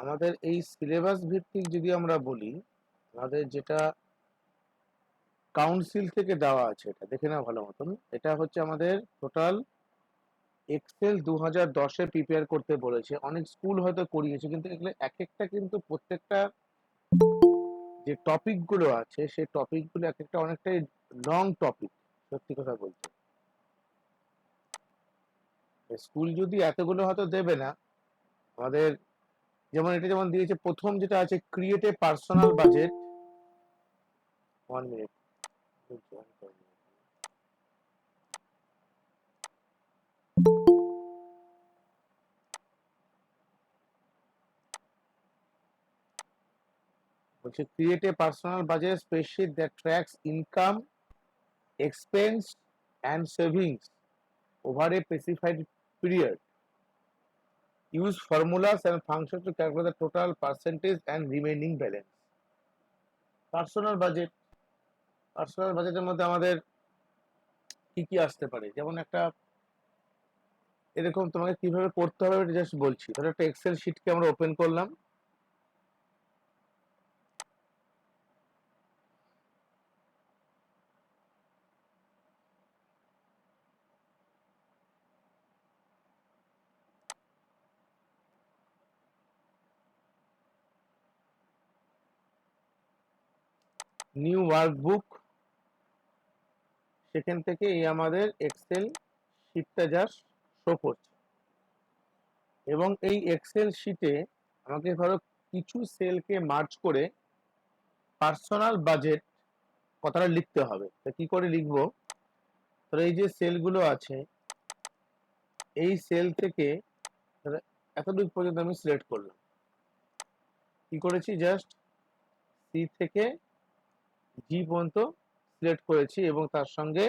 আমাদের এই সিলেবাস ভিত্তিক যদি আমরা বলি, আমাদের যেটা কাউন্সিল থেকে দেওয়া আছে, এটা দেখে নাও ভালো মতন। এটা হচ্ছে আমাদের টোটাল এক্সেল 2010-এ প্রিপেয়ার করতে বলেছে। অনেক স্কুল হয়তো করিয়েছে, কিন্তু এগুলো এক একটা কিন্তু প্রত্যেকটা যে টপিক গুলো আছে সেই টপিক গুলো এক একটা অনেকটাই লং টপিক। সত্যি কথা বলতে স্কুল যদি এতগুলো হয়তো দেবে না আমাদের। যেমন এটা যেমন দিয়েছে, প্রথম যেটা আছে ক্রিয়েট এ পার্সোনাল বাজেট। 1 মিনিট। বলছে create a personal budget spreadsheet that tracks income, expense and savings over a specified period. Use formulas and function to calculate the total percentage and remaining balance. Personal বাজেটের মধ্যে আমাদের কি কি আসতে পারে, যেমন একটা এরকম তোমাকে কিভাবে করতে হবে এটা জাস্ট বলছি। ধরো একটা এক্সেল শিটকে আমরা ওপেন করলাম। নিউ ওয়ার্কবুক, সেখান থেকে এই আমাদের এক্সেল শিটটা জাস্ট শো করছে। এবং এই এক্সেল শিটে আমাকে ধরো কিছু সেলকে মার্জ করে পার্সোনাল বাজেট কথাটা লিখতে হবে। তা কি করে লিখবো? ধরো এই যে সেলগুলো আছে, এই সেল থেকে এতটুকু পর্যন্ত আমি সিলেক্ট করলাম। কি করেছি? জাস্ট সি থেকে জি পর্যন্ত সিলেক্ট করেছি এবং তার সঙ্গে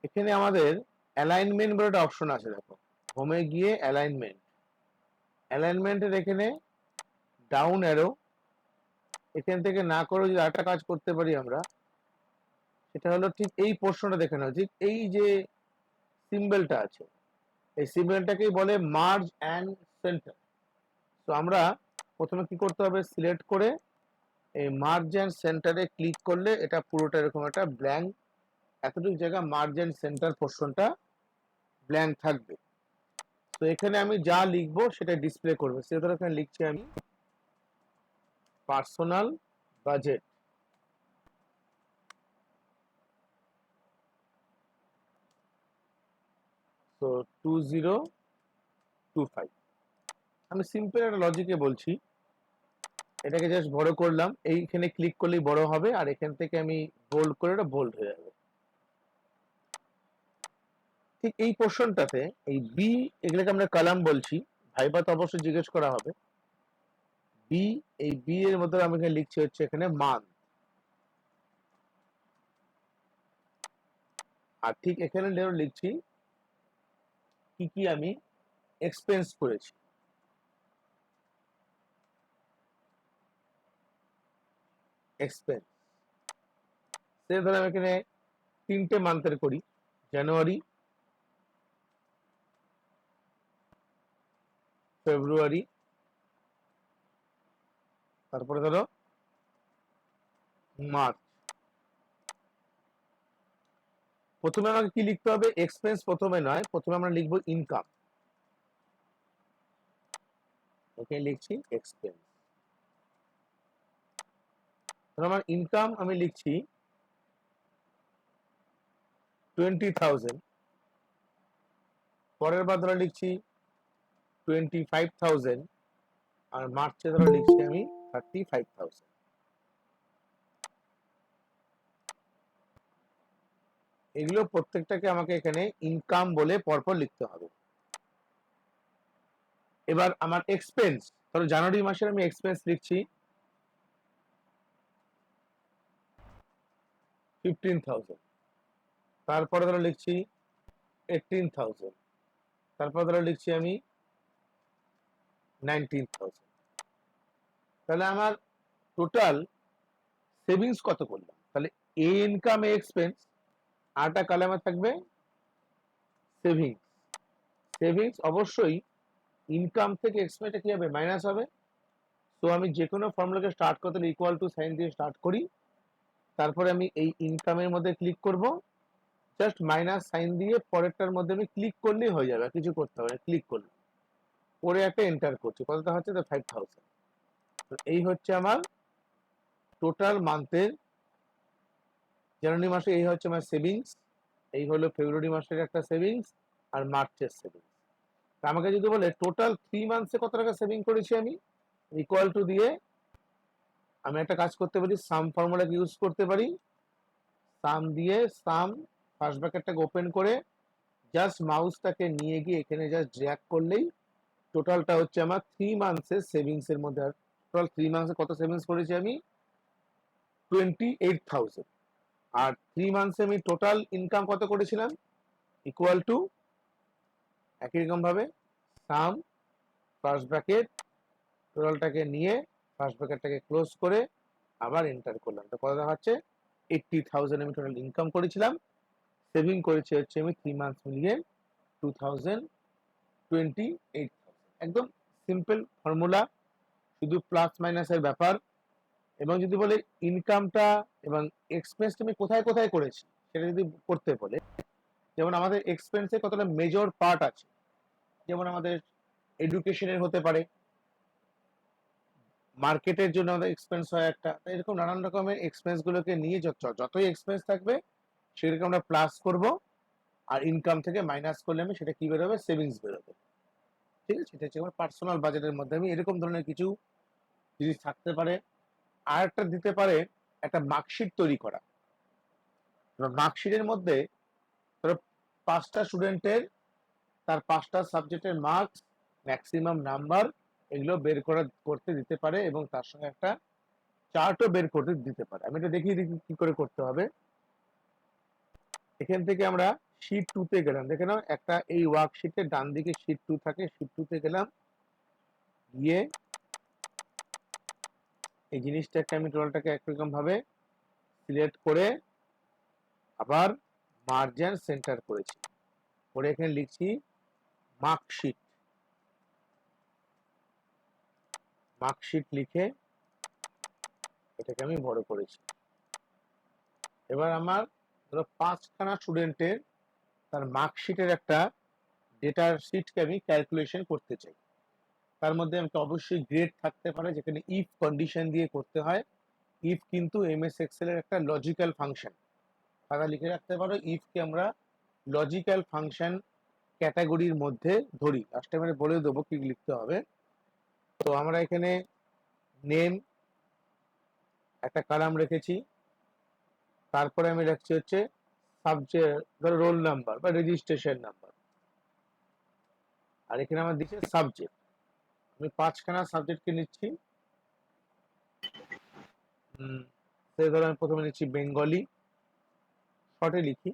এখানে আমাদের অ্যালাইনমেন্ট বলে একটা অপশন আছে। দেখো হোমে গিয়ে অ্যালাইনমেন্টের এখানে ডাউন অ্যারো, এখান থেকে না করে যদি আরেকটা কাজ করতে পারি আমরা, সেটা হলো ঠিক এই প্রশ্নটা দেখে নাও। ঠিক এই যে সিম্বলটা আছে, এই সিম্বলটাকেই বলে মার্জ অ্যান্ড সেন্টার। তো আমরা প্রথমে কি করতে হবে? সিলেক্ট করে এই মার্জ অ্যান্ড সেন্টারে ক্লিক করলে এটা পুরোটা এরকম একটা ব্ল্যাঙ্ক, এতটুকু জায়গা মার্জ অ্যান্ড সেন্টার পোর্শনটা ব্ল্যাঙ্ক থাকবে। তো এখানে আমি যা লিখবো সেটা ডিসপ্লে করবে। সে ধরো এখানে লিখছি আমি পার্সোনাল বাজেট। তো 2025 আমি সিম্পল একটা লজিকে বলছি। এটাকে জাস্ট বড় করলাম, এইখানে ক্লিক করলেই বড় হবে, আর এখান থেকে আমি বোল্ড করে এটা বোল্ড হয়ে যাবে। ঠিক এই পোর্শনটাতে এই বি, এগুলোকে আমরা কলাম বলছি। ভাইবা তো অবশ্যই জিজ্ঞেস করা হবে। বি, এই বি এর মধ্যে আমি এখানে লিখছি হচ্ছে এখানে মান্থ। আর ঠিক এখানে লিখছি কি কি আমি এক্সপেন্স করেছি। এক্সপেন্স সে ধরো আমি এখানে 3টে মান্থের করি, জানুয়ারি, ফেব্রুয়ারি, তারপরে ধরো মার্চ। প্রথমে আমাকে কি লিখতে হবে? এক্সপেন্স প্রথমে নয়, প্রথমে আমরা লিখবো ইনকাম। ওকে, লিখছি এক্সপেন্স। আমার ইনকাম আমি লিখছি 20,000। পরের বার ধরো লিখছি 25,000। আর মার্চে ধরো লিখছি আমি 35,000। এগুলো প্রত্যেকটাকে আমাকে এখানে ইনকাম বলে পরপর লিখতে হবে। এবার আমার এক্সপেন্স, ধরো জানুয়ারি মাসের আমি এক্সপেন্স লিখছি 15,000। তারপরে ধরো লিখছি 18,000। তারপর ধরো লিখছি আমি 19,000। তাহলে আমার টোটাল সেভিংস কত করলাম? তাহলে এ ইনকাম, এ এক্সপেন্স, আরটা কলামে থাকবে সেভিংস। সেভিংস অবশ্যই ইনকাম থেকে এক্সপেন্সটা কি হবে, মাইনাস হবে। তো আমি যে কোনো ফর্মুলাকে স্টার্ট করতে হলে ইকুয়াল টু সাইন দিয়ে স্টার্ট করি, তারপরে আমি এই ইনকামের মধ্যে ক্লিক করব, জাস্ট মাইনাস সাইন দিয়ে পরেরটার মধ্যে আমি ক্লিক করলেই হয়ে যাবে, কিছু করতে হবে না, ক্লিক করলে পরে একটা এন্টার করছি, কতটা হচ্ছে, 5000। তো এই হচ্ছে আমার টোটাল মান্থের, জানুয়ারি মাসে এই হচ্ছে আমার সেভিংস, এই হলো ফেব্রুয়ারি মাসের একটা সেভিংস, আর মার্চের সেভিংস। আমাকে যদি বলে টোটাল 3 মান্থসে কত টাকা সেভিং করেছি আমি, ইকুয়াল টু দিয়ে আমি একটা কাজ করতে পারি, সাম ফর্মুলাকে ইউজ করতে পারি। সাম দিয়ে সাম ফার্স্ট ব্র্যাকেটটাকে ওপেন করে জাস্ট মাউসটাকে নিয়ে গিয়ে এখানে জাস্ট ড্র্যাগ করলেই টোটালটা হচ্ছে আমার 3 মান্থসের সেভিংস এর মধ্যে। আর টোটাল 3 মান্থসে কত সেভিংস করেছি আমি, 28,000। আর 3 মান্থসে আমি টোটাল ইনকাম কত করেছিলাম, ইকুয়াল টু একই রকম ভাবে সাম ফার্স্ট ব্র্যাকেট, টোটালটাকে নিয়ে ফার্স্ট ব্র্যাকেটটাকে ক্লোজ করে আবার এন্টার করলাম, তো কত দেখাচ্ছে, 80,000 আমি টোটাল ইনকাম করেছিলাম, সেভিং করেছি হচ্ছে আমি 3 মান্থস মিলিয়ে 2028,000। একদম সিম্পল ফর্মুলা, শুধু প্লাস মাইনাসের ব্যাপার। এবং যদি বলে ইনকামটা এবং এক্সপেন্স তুমি কোথায় কোথায় করেছি সেটা যদি করতে বলে, যেমন আমাদের এক্সপেন্সে কতটা মেজর পার্ট আছে, যেমন আমাদের এডুকেশনের হতে পারে, মার্কেটের জন্য আমাদের এক্সপেন্স হয় একটা, এরকম নানান রকমের এক্সপেন্স গুলোকে নিয়ে যতই এক্সপেন্স থাকবে সেটাকে আমরা প্লাস করব, আর ইনকাম থেকে মাইনাস করলে আমি সেটা কি বেরোবে, সেভিংস বেরোবে। ঠিক আছে, এটা হচ্ছে আমার পার্সোনাল বাজেটের মধ্যে আমি এরকম ধরনের কিছু জিনিস থাকতে পারে। আর একটা দিতে পারে একটা মার্কশিট তৈরি করা, মার্কশিটের মধ্যে ধরো 5টা স্টুডেন্টের তার 5টা সাবজেক্টের মার্কস, ম্যাক্সিমাম নাম্বার, এগুলো বের করতে দিতে পারে, এবং তার সঙ্গে একটা চার্টও বের করতে দিতে পারে। আমি এটা দেখিয়ে দিই কি করে করতে হবে। এখান থেকে আমরা শীট 2 তে গেলাম, দেখে নাও একটা এই ওয়ার্কশিটের ডান দিকে শীট 2 থাকে, শীট 2 তে গেলাম, গিয়ে এই জিনিসটাকে আমি টোটালটাকে একরকম ভাবে সিলেক্ট করে আবার মার্জিন সেন্টার করেছি, করে এখানে লিখছি মার্কশিট, মার্কশিট লিখে এটাকে আমি বড় করেছি। এবার আমার ধরো 5খানা স্টুডেন্টের তার মার্কশিটের একটা ডেটা শিটকে আমি ক্যালকুলেশন করতে চাই, তার মধ্যে আমাকে অবশ্যই গ্রেড থাকতে পারে, যেখানে ইফ কন্ডিশন দিয়ে করতে হয়। ইফ কিন্তু এমএস এক্সেল এর একটা লজিক্যাল ফাংশন, তারা লিখে রাখতে পারো ইফকে আমরা লজিক্যাল ফাংশন ক্যাটাগরির মধ্যে ধরি। লাস্টে আমি বলে দেবো কি লিখতে হবে। তো আমরা এখানে নেম একটা কলাম রেখেছি, তারপরে আমি রাখছি হচ্ছে সাবজেক্ট, ধরো রোল নাম্বার বা রেজিস্ট্রেশন নাম্বার, আর এখানে আমার দিচ্ছে সাবজেক্ট। আমি 5খানা সাবজেক্টকে নিচ্ছি, সেই ধরো আমি প্রথমে নিচ্ছি বেঙ্গলি, শর্টে লিখি,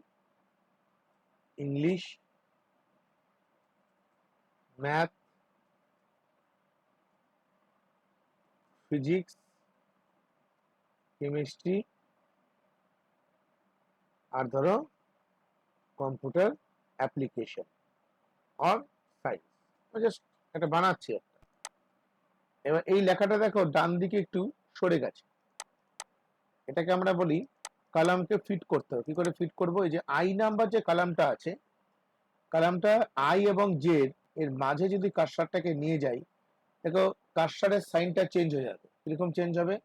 ইংলিশ, ম্যাথ, ফিজিক্স, কেমিস্ট্রি, আর ধরো computer application or science, just একটা বানাচ্ছি একটা। এবার এই লেখাটা দেখো ডান দিকে একটু সরে গেছে, এটাকে আমরা বলি কলামকে ফিট করতে হবে। কি করে ফিট করব, এই যে আই নাম্বার যে কলামটা আছে, কলামটা আই এবং জেড এর মাঝে যদি কার্সারটাকে নিয়ে যাই, দেখো কার্সারের সাইনটা চেঞ্জ হয়ে যাবে। কিরকম চেঞ্জ হবে,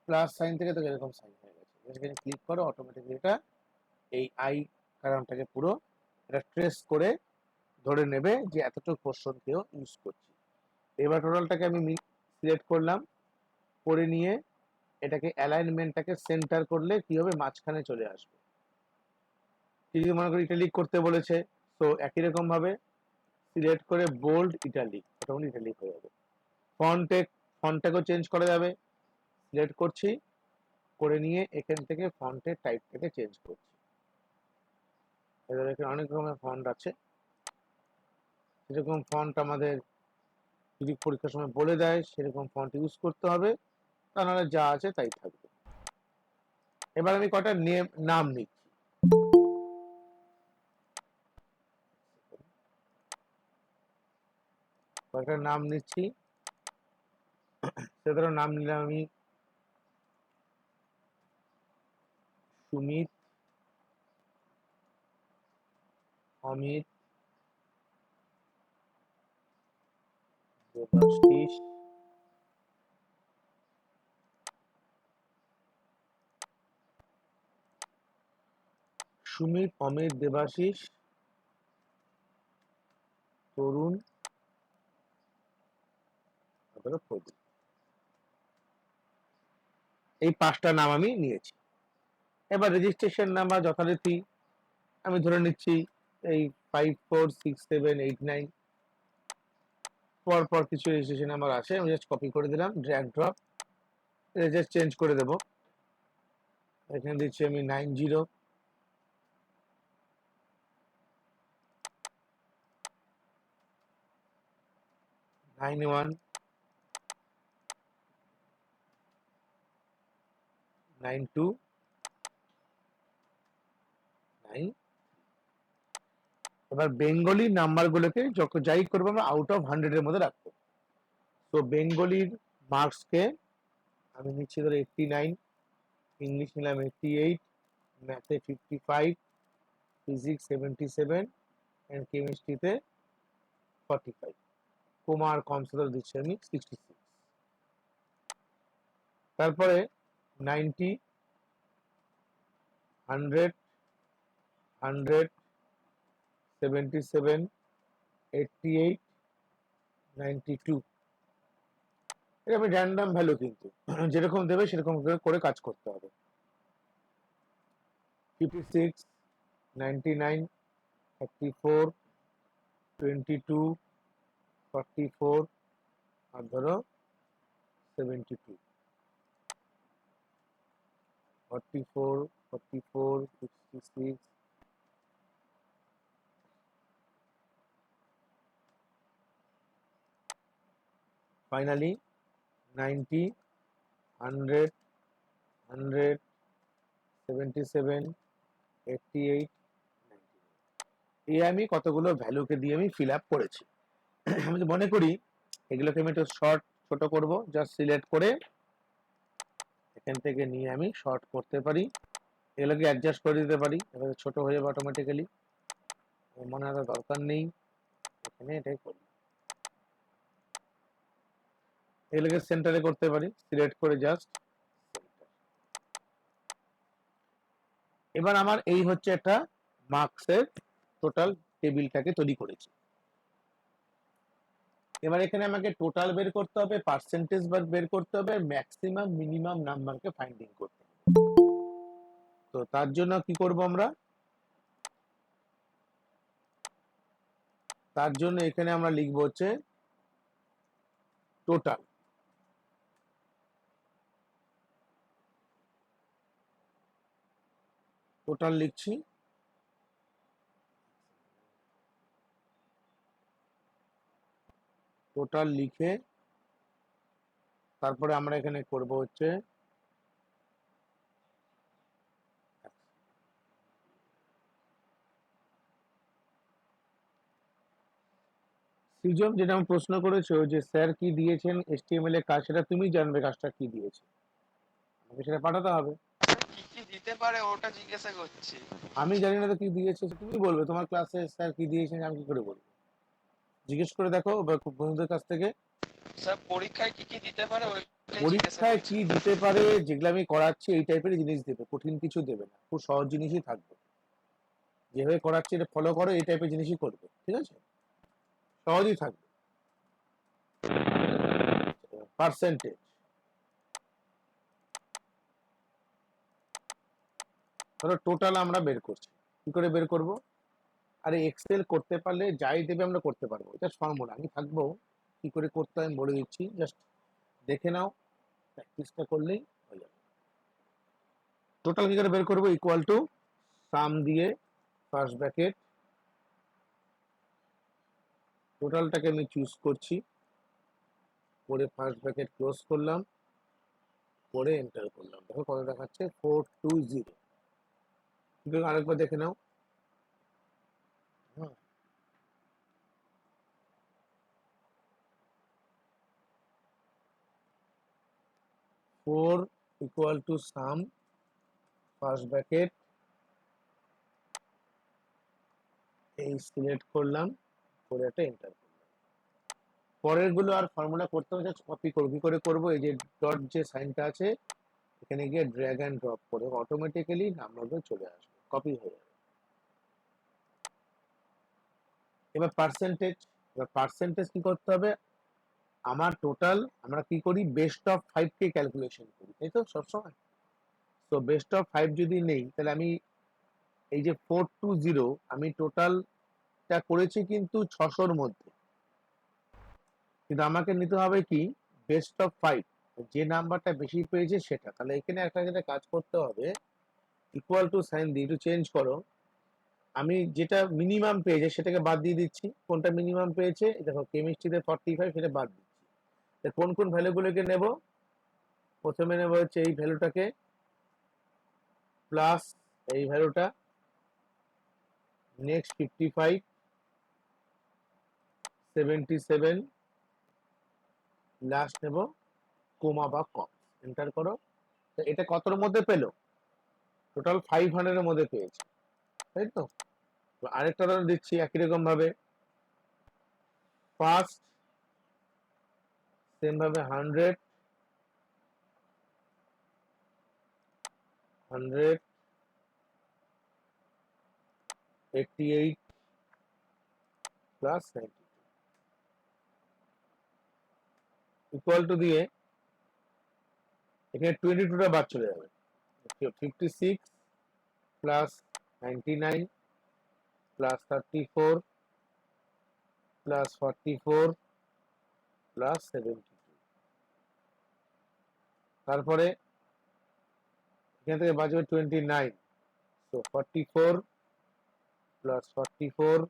প্লাস সাইন থেকে তো এরকম সাইন হয়ে গেছে, এখানে ক্লিক করো, অটোমেটিকলি এটা এই আই কলামটাকে পুরো এটা ট্রেস করে ধরে নেবে যে এতটুকু পোর্শন কেউ ইউজ করছি। এবার টোটালটাকে আমি সিলেক্ট করলাম, করে নিয়ে এটাকে অ্যালাইনমেন্টটাকে সেন্টার করলে কি হবে, মাঝখানে চলে আসবে। যদি মনে করি ইটালিক করতে বলেছে, তো একই রকম ভাবে সিলেক্ট করে বোল্ড ইটালিক, তখন ইটালিক হয়ে যাবে। ফন্টটাকেও চেঞ্জ করা যাবে, সিলেক্ট করছি, করে নিয়ে এখান থেকে ফন্টের টাইপটাকে চেঞ্জ করছি। এবার এখানে অনেক রকমের ফন্ট আছে, যেরকম ফন্ট আমাদের যদি পরীক্ষার সময় বলে দেয় সেরকম ফন্ট ইউজ করতে হবে, তা নাহলে যা আছে তাই থাকবে। এবার আমি কটা নাম নিচ্ছি, কয়েকটা নাম নিচ্ছি, সেটারও নাম নিলাম আমি সুমিত, অমিত, দেবাশিস, সুমিত, অমিত, দেবাশিস, তরুণ, প্রদীপ। এই 5টা নাম আমি নিয়েছি। এবার রেজিস্ট্রেশন নাম্বার যথারীতি আমি ধরে নিচ্ছি এই 546789 পর কিছু রেজিস্ট্রেশন নাম্বার আছে, আমি জাস্ট কপি করে দিলাম, ড্র্যাগ ড্রপ, জাস্ট চেঞ্জ করে দেব। এখানে দিচ্ছি আমি 90, 91, 92, 9। এবার বেঙ্গলি নাম্বারগুলোকে যাই করবো আমরা আউট অফ 100 এর মধ্যে রাখবো। তো বেঙ্গলির মার্কসকে আমি নিচ্ছি ধরো 89, ইংলিশ নিলাম 88, ম্যাথে 55, ফিজিক্স 77 এন্ড কেমিস্ট্রিতে 45, কুমার কমসেদর দিচ্ছি আমি 66। তারপরে 90, 100, 100, 77, 88, 92। এটা আমি র্যান্ডম ভ্যালু, কিন্তু যেরকম দেবে সেরকম করে কাজ করতে হবে। 56, 99, 34, 22, 44 আর ধরো 72, 44, 44, 66, ফাইনালি 90, 100, 100, 77, 88, 90। এই আমি কতগুলো ভ্যালুকে দিয়ে আমি ফিল আপ করেছি। আমি তো মনে করি এগুলোকে আমি একটু শর্ট ছোট করব, জাস্ট সিলেক্ট করে এখান থেকে নিয়ে আমি শর্ট করতে পারি, এগুলোকে অ্যাডজাস্ট করে দিতে পারি, এবার ছোট হয়ে যাবে অটোমেটিক্যালি, মনে রাখার দরকার নেই। এখানে এটাই করি, এগুলোকে সেন্টারে করতে পারি, সিলেক্ট করে জাস্ট। এবার আমার এই হচ্ছে একটা মার্কসের টোটাল টেবিলটাকে তৈরি করেছি। এবার এখানে আমাকে টোটাল বের করতে হবে, পার্সেন্টেজ বের করতে হবে, ম্যাক্সিমাম মিনিমাম নাম্বারকে ফাইন্ডিং করতে হবে। তো তার জন্য কি করব আমরা, তার জন্য এখানে আমরা লিখবো হচ্ছে টোটাল। টোটাল লিখছি, টোটাল লিখে তারপরে আমরা এখানে করব হচ্ছে সৃজন, যেটা আমি প্রশ্ন করেছো যে স্যার কি দিয়েছেন HTML এর কাজ, সেটা তুমি জানবে কাজটা কি দিয়েছে, আমাকে সেটা পাঠাতে হবে। কি কি দিতে পারে ওটা জিজ্ঞাসা করছি। আমি জানি না তো কি দিয়েছে, তুমি বলবে তোমার ক্লাসে স্যার কি দিয়েছেন, আমি কি করে বলবো? জিজ্ঞেস করে দেখো বন্ধুদের কাছ থেকে। স্যার পরীক্ষায় কি কি দিতে পারে ওইটাই জিজ্ঞাসা পরীক্ষায় করছি। কি দিতে পারে, যেগুলো আমি করাচ্ছি এই টাইপের জিনিস দেবে, কঠিন কিছু দেবে না, খুব সহজ জিনিসই থাকবে, যেভাবে করাচ্ছি এটা ফলো করো, এই টাইপের জিনিসই করবে, ঠিক আছে, সহজই থাকবে। পার্সেন্টেজ, ধরো টোটাল আমরা বের করছি, কি করে বের করব? আরে এক্সেল করতে পারলে যাই দেবে আমরা করতে পারবো, এটা ফর্মুলা, আমি থাকবো কি করে করতে হয় আমি বলে দিচ্ছি, জাস্ট দেখে নাও, প্র্যাকটিসটা করলেই হয়ে যাবে। টোটাল কি করে বের করবো, ইকুয়াল টু সাম দিয়ে ফার্স্ট ব্র্যাকেট, টোটালটাকে আমি চুজ করছি, করে ফার্স্ট ব্র্যাকেট ক্লোজ করলাম, করে এন্টার করলাম, দেখো কত দেখাচ্ছে 420। আরেকবার দেখে নাও, হ্যাঁ 4 equal to some first bracket, এই সিলেক্ট করলাম, করে একটা এন্টার করলাম। পরের গুলো আর ফর্মুলা করতে হবে, কপি করব। কি করে করব? এই যে ডট যে সাইনটা আছে এখানে গিয়ে ড্র্যাগ অ্যান্ড ড্রপ করে অটোমেটিক্যালি নাম্বারগুলো চলে আসবে, কপি হয়ে যাবে। এবার পার্সেন্টেজ, কি করতে হবে? আমার টোটাল আমরা কি করি, বেস্ট অফ 5 কে ক্যালকুলেশন করি, তাই তো সবসময়। তো বেস্ট অফ 5 যদি নেই তাহলে আমি এই যে 420 আমি টোটালটা করেছি কিন্তু 600-র মধ্যে, কিন্তু আমাকে নিতে হবে কি বেস্ট অফ 5, যে নাম্বারটা বেশি পেয়েছে সেটা। তাহলে এখানে একটা যেটা কাজ করতে হবে, ইকুয়াল টু সাইন দিয়ে একটু চেঞ্জ করো। আমি যেটা মিনিমাম পেয়েছে সেটাকে বাদ দিয়ে দিচ্ছি। কোনটা মিনিমাম পেয়েছে? দেখো কেমিস্ট্রিতে 45, সেটা বাদ দিচ্ছি। কোন কোন ভ্যালুগুলোকে নেব? প্রথমে নেব হচ্ছে এই ভ্যালুটাকে, প্লাস এই ভ্যালুটা, নেক্সট 55, 77, লাস্ট নেব কোমা বা কম। এন্টার করো। তো এটা কতর মধ্যে পেলো? টোটাল 500-এর মধ্যে পেয়েছে, তাই তো। আরেকটা উদাহরণ দিচ্ছি একই রকম ভাবে, ফার্স্ট সেম ভাবে 100, 88 প্লাস 92 ইকুয়াল টু দিয়ে এখানে 22টা বাদ চলে যাবে। 56 প্লাস 99 প্লাস 34 প্লাস 44 প্লাস 72। তারপরে এখান থেকে বাঁচবে 29, তো 44 প্লাস 44,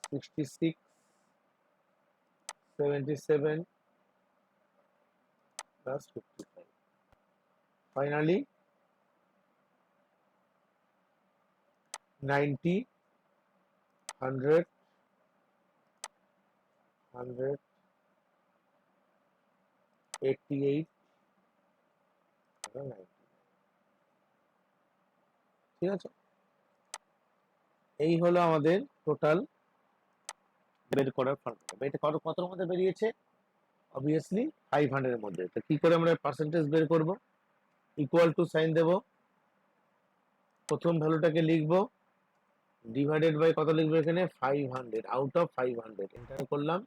66, 77 plus 55. Finally, 90, 100, 88, 90। ঠিক আছে, এই হলো আমাদের টোটাল বের করার ফর্মুলা। এটা কতর মধ্যে বেরিয়েছে? অবভিয়াসলি 500-এর মধ্যে। তো কি করে আমরা পার্সেন্টেজ বের করব? ইকুয়াল টু সাইন দেব, প্রথম ভ্যালুটাকে লিখব, ডিভাইডেড বাই কত লিখবো এখানে 500, আউট অফ 500 এন্টার করলাম।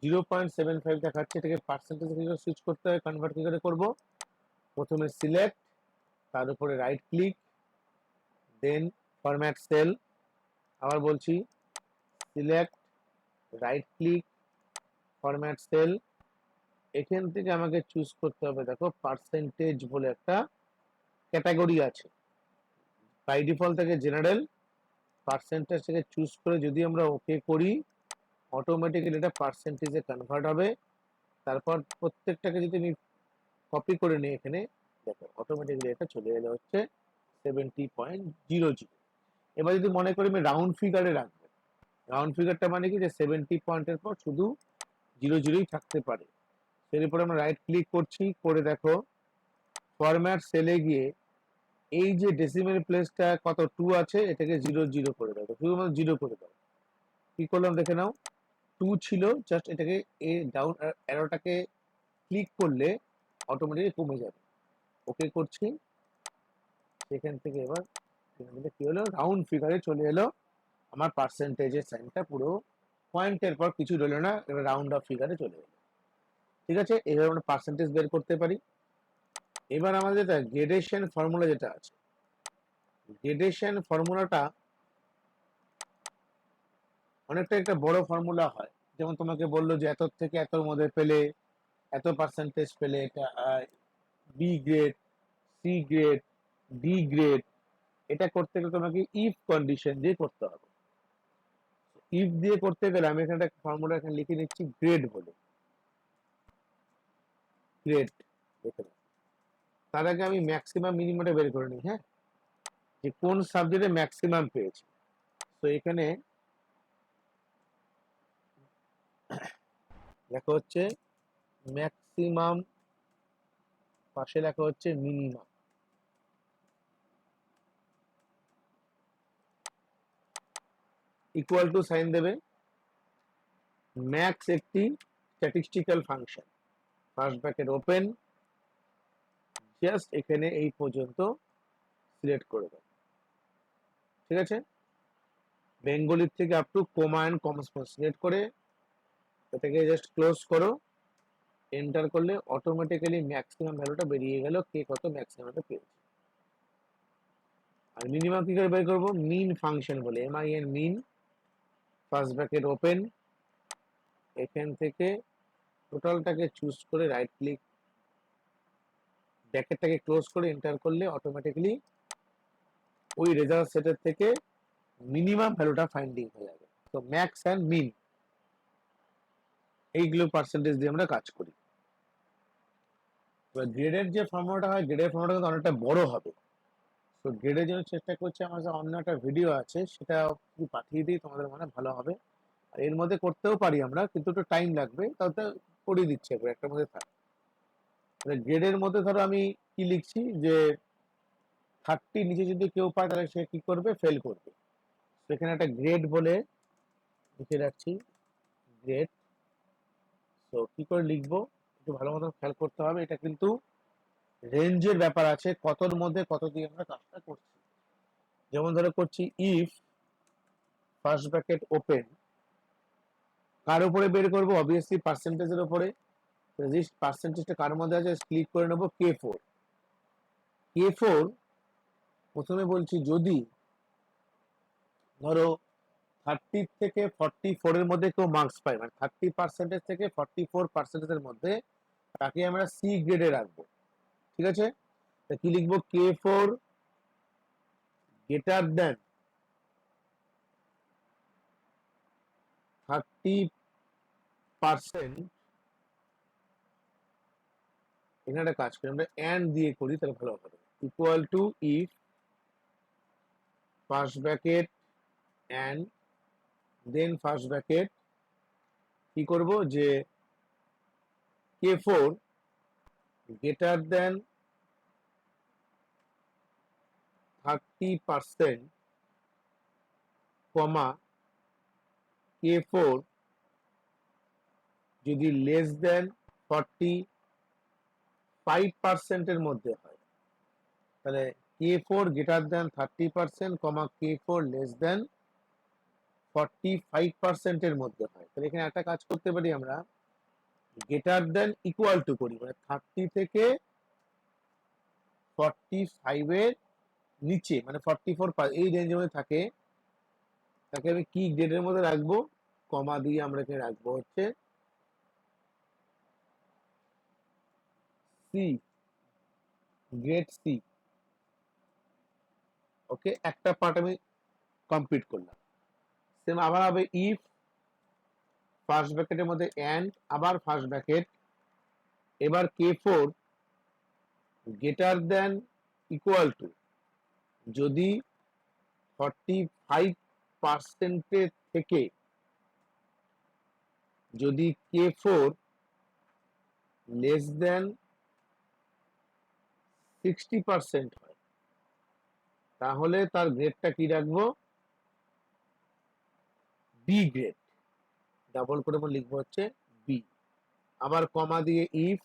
0.75 দেখাচ্ছে, এটাকে পার্সেন্টেজ কি করে সুইচ করতে হয়, কনভার্ট কি করে করব? প্রথমে সিলেক্ট, তার উপরে রাইট ক্লিক, দেন ফরম্যাট সেল। আবার বলছি, select, right click, format sell. এখান থেকে আমাকে চুজ করতে হবে, দেখো পার্সেন্টেজ বলে একটা ক্যাটাগরি আছে। বাই ডিফল্ট থেকে জেনারেল, পার্সেন্টেজ থেকে চুজ করে যদি আমরা ওকে করি, অটোমেটিক্যালি এটা পার্সেন্টেজে কনভার্ট হবে। তারপর প্রত্যেকটাকে যদি আমি কপি করে নিই এখানে, দেখো অটোমেটিক্যালি এটা চলে এলো হচ্ছে 70.00। এবার যদি মনে করি আমি রাউন্ড ফিগারে রাখবো, রাউন্ড ফিগারটা মানে কি, যে 70 পয়েন্টের পর শুধু 00ই থাকতে পারে। এর উপরে আমরা রাইট ক্লিক করছি, করে দেখো ফরম্যাট সেলে গিয়ে এই যে ডেসিমেল প্লেসটা কত 2 আছে, এটাকে 00 করে দাও, শুধুমাত্র 0 করে দাও। কি করলাম দেখে নাও, 2 ছিল, জাস্ট এটাকে এই ডাউন অ্যারোটাকে ক্লিক করলে অটোমেটিক কমে যাবে। ওকে করছি, সেখান থেকে এবার কি হলো, রাউন্ড ফিগারে চলে এলো। আমার পার্সেন্টেজের সাইনটা পুরো পয়েন্টের পর কিছু রইলো না, এবার রাউন্ড অফ ফিগারে চলে এলো। ঠিক আছে, এইভাবে আমরা পার্সেন্টেজ বের করতে পারি। এবার আমাদের যেটা গ্রেডেশন ফর্মুলা যেটা আছে, গ্রেডেশন ফর্মুলাটা অনেকটা একটা বড় ফর্মুলা হয়। যেমন তোমাকে বললো যে এত থেকে এতর মধ্যে পেলে এত পার্সেন্টেজ পেলে এটা B grade, C grade, D grade. এটা করতে গেলে তোমাকে ইফ কন্ডিশন দিয়ে করতে হবে। ইফ দিয়ে করতে গেলে আমি এখানে একটা ফর্মুলা এখানে লিখে নিচ্ছি, গ্রেড বলে, গ্রেড। দেখে নাও, তার আগে আমি ম্যাক্সিমাম মিনিমামটা বের করে নিই। হ্যাঁ, যে কোন সাবজেক্টে ম্যাক্সিমাম পেয়েছি। তো এখানে লেখা হচ্ছে ম্যাক্সিমাম পাশে লেখা হচ্ছে মিনিমাম। ইকুয়াল টু সাইন দেবে। ম্যাক্স একটি statistical function, first bracket open, just এখানে এই পর্যন্ত সিলেক্ট করে দেবে। ঠিক আছে, বেঙ্গলির থেকে up to comma and commas select করে এটাকে জাস্ট ক্লোজ করো। এন্টার করলে অটোমেটিক্যালি ম্যাক্সিমাম ভ্যালুটা বেরিয়ে গেল, কে কত ম্যাক্সিমামটা পেয়েছে। আর মিনিমাম কি করে বের করবো? মিন ফাংশন বলে, MIN মিন, ফার্স্ট ব্র্যাকেট ওপেন, এখান থেকে টোটালটাকে চুজ করে রাইট ক্লিক, ব্র্যাকেটটাকে ক্লোজ করে এন্টার করলে অটোমেটিক্যালি ওই রেজাল্ট সেটের থেকে মিনিমাম ভ্যালুটা ফাইন্ডিং হয়ে যাবে। তো ম্যাক্স এন্ড মিন এইগুলো পার্সেন্টেজ দিয়ে আমরা কাজ করি। এবার গ্রেডের যে ফর্মুলাটা হয়, গ্রেডের ফর্মুলাটা কিন্তু অনেকটা বড় হবে। তো গ্রেডের জন্য চেষ্টা করছি, আমার কাছে অন্য একটা ভিডিও আছে, সেটা যদি পাঠিয়ে দিই তোমাদের মনে ভালো হবে। আর এর মধ্যে করতেও পারি আমরা, কিন্তু একটু টাইম লাগবে, তাতে করিয়ে দিচ্ছি একবার, একটার মধ্যে থাক। গ্রেডের মধ্যে ধরো আমি কি লিখছি যে 30 নিচে যদি কেউ পায় তাহলে সে কি করবে? ফেল করবে। সেখানে একটা গ্রেড বলে লিখে রাখছি, গ্রেড। তো কি করে লিখবো একটু ভালো মতো খেয়াল করতে হবে, এটা কিন্তু রেঞ্জের ব্যাপার আছে, কতর মধ্যে কত দিয়ে আমরা কাজটা করছি। যেমন ধরো করছি ইফ ফার্স্ট ব্র্যাকেট ওপেন, কার উপরে বের করবো? অবভিয়াসলি পার্সেন্টেজের উপরে। পার্সেন্টেজটা কার মধ্যে আছে? ক্লিক করে নেবো K4। K4 প্রথমে বলছি যদি ধরো 30 থেকে 44 এর মধ্যে কেউ মার্কস পায়, মানে 30% থেকে 44% মধ্যে, তাকে আমরা সি গ্রেডে রাখবো। ঠিক আছে, কি লিখবো? K4 greater than 30%। এখানে একটা কাজ করি আমরা, এন্ড দিয়ে করি তাহলে ভালো হবে। Equal to if first bracket and then first bracket কি করব যে K4 গ্রেটার দেন 30%, কমা K4 যদি লেস দেন 45% এর মধ্যে হয়, তাহলে K4 গ্রেটার দেন 30%, কমা K4 লেস দেন 45% এর মধ্যে হয়। তাহলে এখানে একটা কাজ করতে পারি আমরা, গ্রেটার দেন ইকুয়াল টু করি, মানে 30 থেকে 45 এর নিচে, মানে 44 এই রেঞ্জের মধ্যে থাকে, তাকে আমি কি গ্রেডের মধ্যে রাখবো? কমা দিয়ে আমরা এখানে রাখবো হচ্ছে সি, গ্রেড সি। ওকে, একটা পার্ট আমি কমপ্লিট করলাম। সেম আবার হবে ইফ ফার্স্ট ব্র্যাকেটের মধ্যে এন্ড, আবার ফার্স্ট ব্র্যাকেট, এবার K4 greater than equal to, যদি 45% থেকে যদি K4 লেস দেন 60% হয়, তাহলে তার গ্রেডটা কি রাখবো? B grade. ডাবল করে লিখবো হচ্ছে বি। আবার কমা দিয়ে ইফ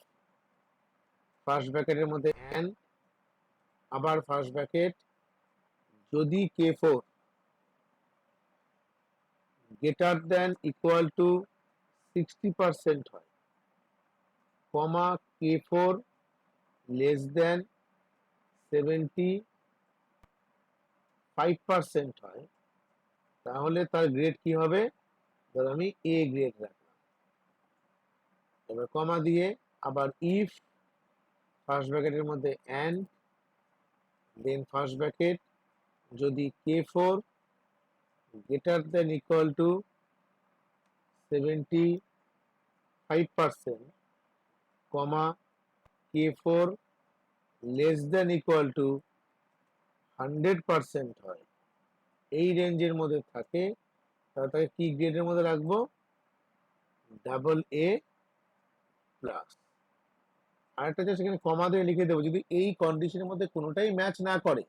ফার্স্ট ব্র্যাকেটের মধ্যে এন্ড, আবার ফার্স্ট ব্র্যাকেট, যদি K4 greater than equal to 60% হয়, কমা K4 লেস দেন 75% হয়, তাহলে তার গ্রেড কি হবে? ধর আমি এ গ্রেড রাখলাম। এবার কমা দিয়ে আবার ইফ ফার্স্ট ব্র্যাকেটের মধ্যে এন্ড, দেন ফার্স্ট ব্র্যাকেট, যদি K4 greater than equal to 75%, comma K4 less than equal to 100% হয়, এই রেঞ্জের মধ্যে থাকে, তাহলে তাকে কি গ্রেডের মধ্যে রাখবো? Double A plus. আরেকটা জাস্ট এখানে কমা দিয়ে লিখে দেবো, যদি এই কন্ডিশনের মধ্যে কোনোটাই ম্যাচ না করে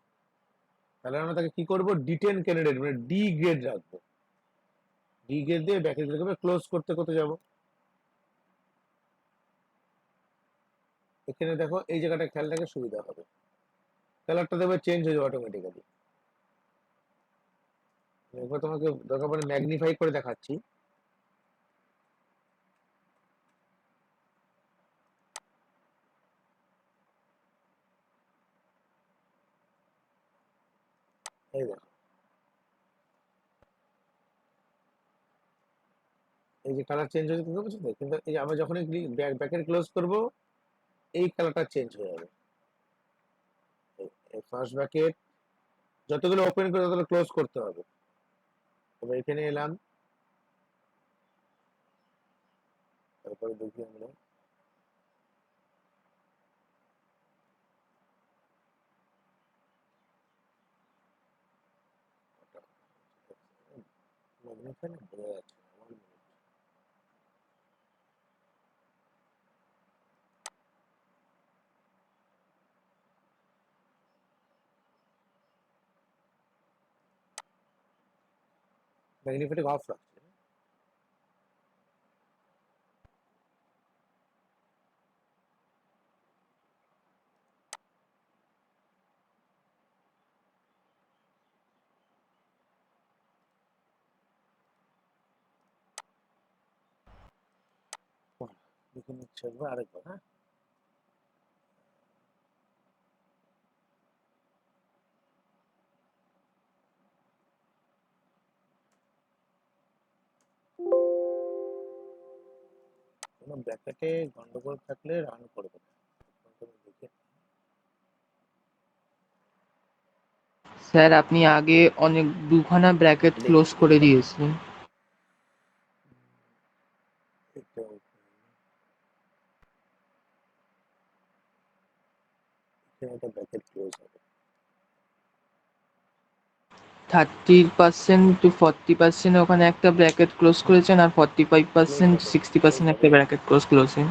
তাহলে আমরা তাকে কি করব, ডিটেন ক্যান্ডিডেট মানে ডি গ্রেড রাখবো। ডি গ্রেড দিয়ে ব্যাকেট রেখে ক্লোজ করতে করতে যাব। এখানে দেখো এই জায়গাটা খেয়াল রাখে সুবিধা হবে, কালারটা দেবে চেঞ্জ হয়ে যাবে অটোমেটিক্যালি। এবার তোমাকে দরকার পড়ে ম্যাগনিফাই করে দেখাচ্ছি। এই দেখো এই যে কালার চেঞ্জ হয়েছে, বুঝতে পারছো তো? কিন্তু এই যে আমরা যখনই ব্যাকেট ক্লোজ করব এই কালারটা চেঞ্জ হয়ে যাবে। ফার্স্ট ব্র্যাকেট যতগুলো ওপেন করে ততগুলো ক্লোজ করতে হবে। এবার এখানে এলাম, তারপরে দেখি আমরা ম্যাগনিফাই না বোঝা যাচ্ছে না, one minute। ম্যাগনিফাইটাকে অফ রাখছি। দেখে নিচ্ছি একবার, আরেকবার। হ্যাঁ, কোনো ব্র্যাকেটে গন্ডগোল থাকলে রান করবে না। তুমি দেখে স্যার আপনি আগে অনেক দুখানা ব্র্যাকেট ক্লোজ দেখছি করে দিয়েছেন। এটা এখানে একটা ব্র্যাকেট ক্লোজ হবে। 30% to 40% ওখানে একটা ব্র্যাকেট ক্লোজ করেছেন, আর 45% ক্লোজ 60% একটা হবে। ব্র্যাকেট ক্লোজ করেছেন।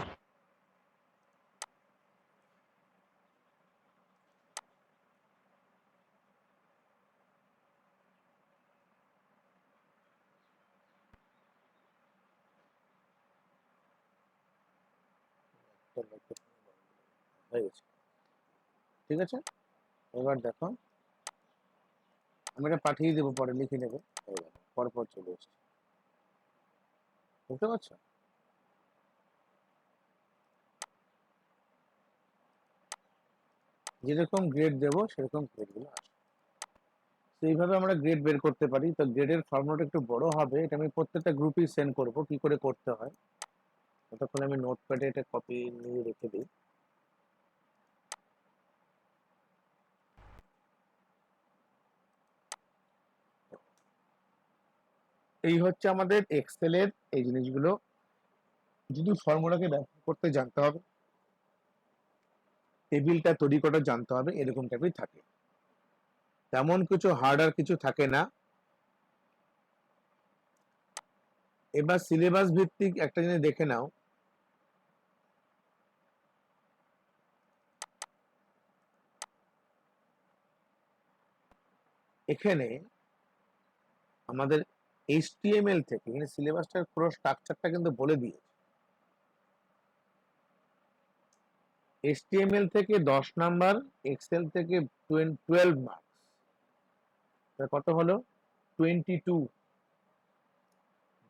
একটা bracket হয়ে গেছে, ঠিক আছে। এবার দেখো আমি এটা পাঠিয়ে দেবো, পরে লিখে নেবে। হয়ে গেল, পরপর চলে এসছে, বুঝতে পারছো? যেরকম গ্রেড দেবো সেরকম গ্রেড গুলো আসবে। তো এইভাবে আমরা গ্রেড বের করতে পারি। তো গ্রেডের ফর্মুলাটা একটু বড় হবে, এটা আমি প্রত্যেকটা গ্রুপেই সেন্ড করব কি করে করতে হয়। ততক্ষণ আমি নোটপ্যাডে এটা কপি নিয়ে রেখে দিই। এই হচ্ছে আমাদের এক্সেলের এই জিনিসগুলো, যদি ফর্মুলাকে ব্যবহার করতে জানতে হবে, টেবিলটা তৈরি করা জানতে হবে, এরকম টাইপই থাকে, তেমন কিছু হার্ড আর কিছু থাকে না। এবার সিলেবাস ভিত্তিক একটা জিনিস দেখে নাও। এখানে আমাদের HTML থেকে এখানে সিলেবাসটার পুরো স্ট্রাকচারটা কিন্তু বলে দিয়েছে। HTML থেকে 10 নাম্বার, এক্সেল থেকে 12 মার্কস, কত হলো 22।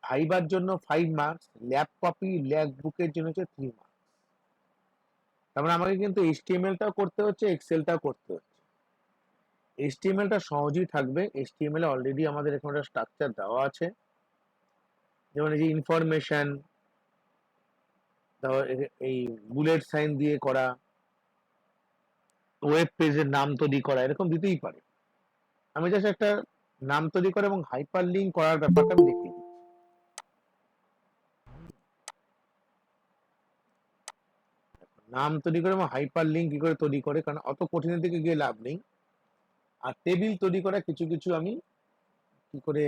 ভাইবার জন্য 5 মার্কস, ল্যাব কপি ল্যাব বুকের জন্য হচ্ছে 3 মার্কস। তার মানে আমাকে কিন্তু HTML-টাও করতে হচ্ছে, এক্সেলটাও করতে হচ্ছে। HTML-টা সহজেই থাকবে, HTML-এ অলরেডি আমাদের এখানে একটা স্ট্রাকচার দেওয়া আছে, যেমন এই যে ইনফরমেশন, এই বুলেট সাইন দিয়ে করা, ওয়েব পেজের নাম তৈরি করা, এরকম দিতেই পারে। আমি জাস্ট একটা নাম তৈরি করা এবং হাইপার লিঙ্ক করার ব্যাপারটা আমি দেখিয়ে দিই। নাম তৈরি করে এবং হাইপার লিঙ্ক কি করে তৈরি করে, কারণ অত কঠিনের দিকে গিয়ে লাভ নেই। আর টেবিল তৈরি করা কিছু কিছু আমি কি করে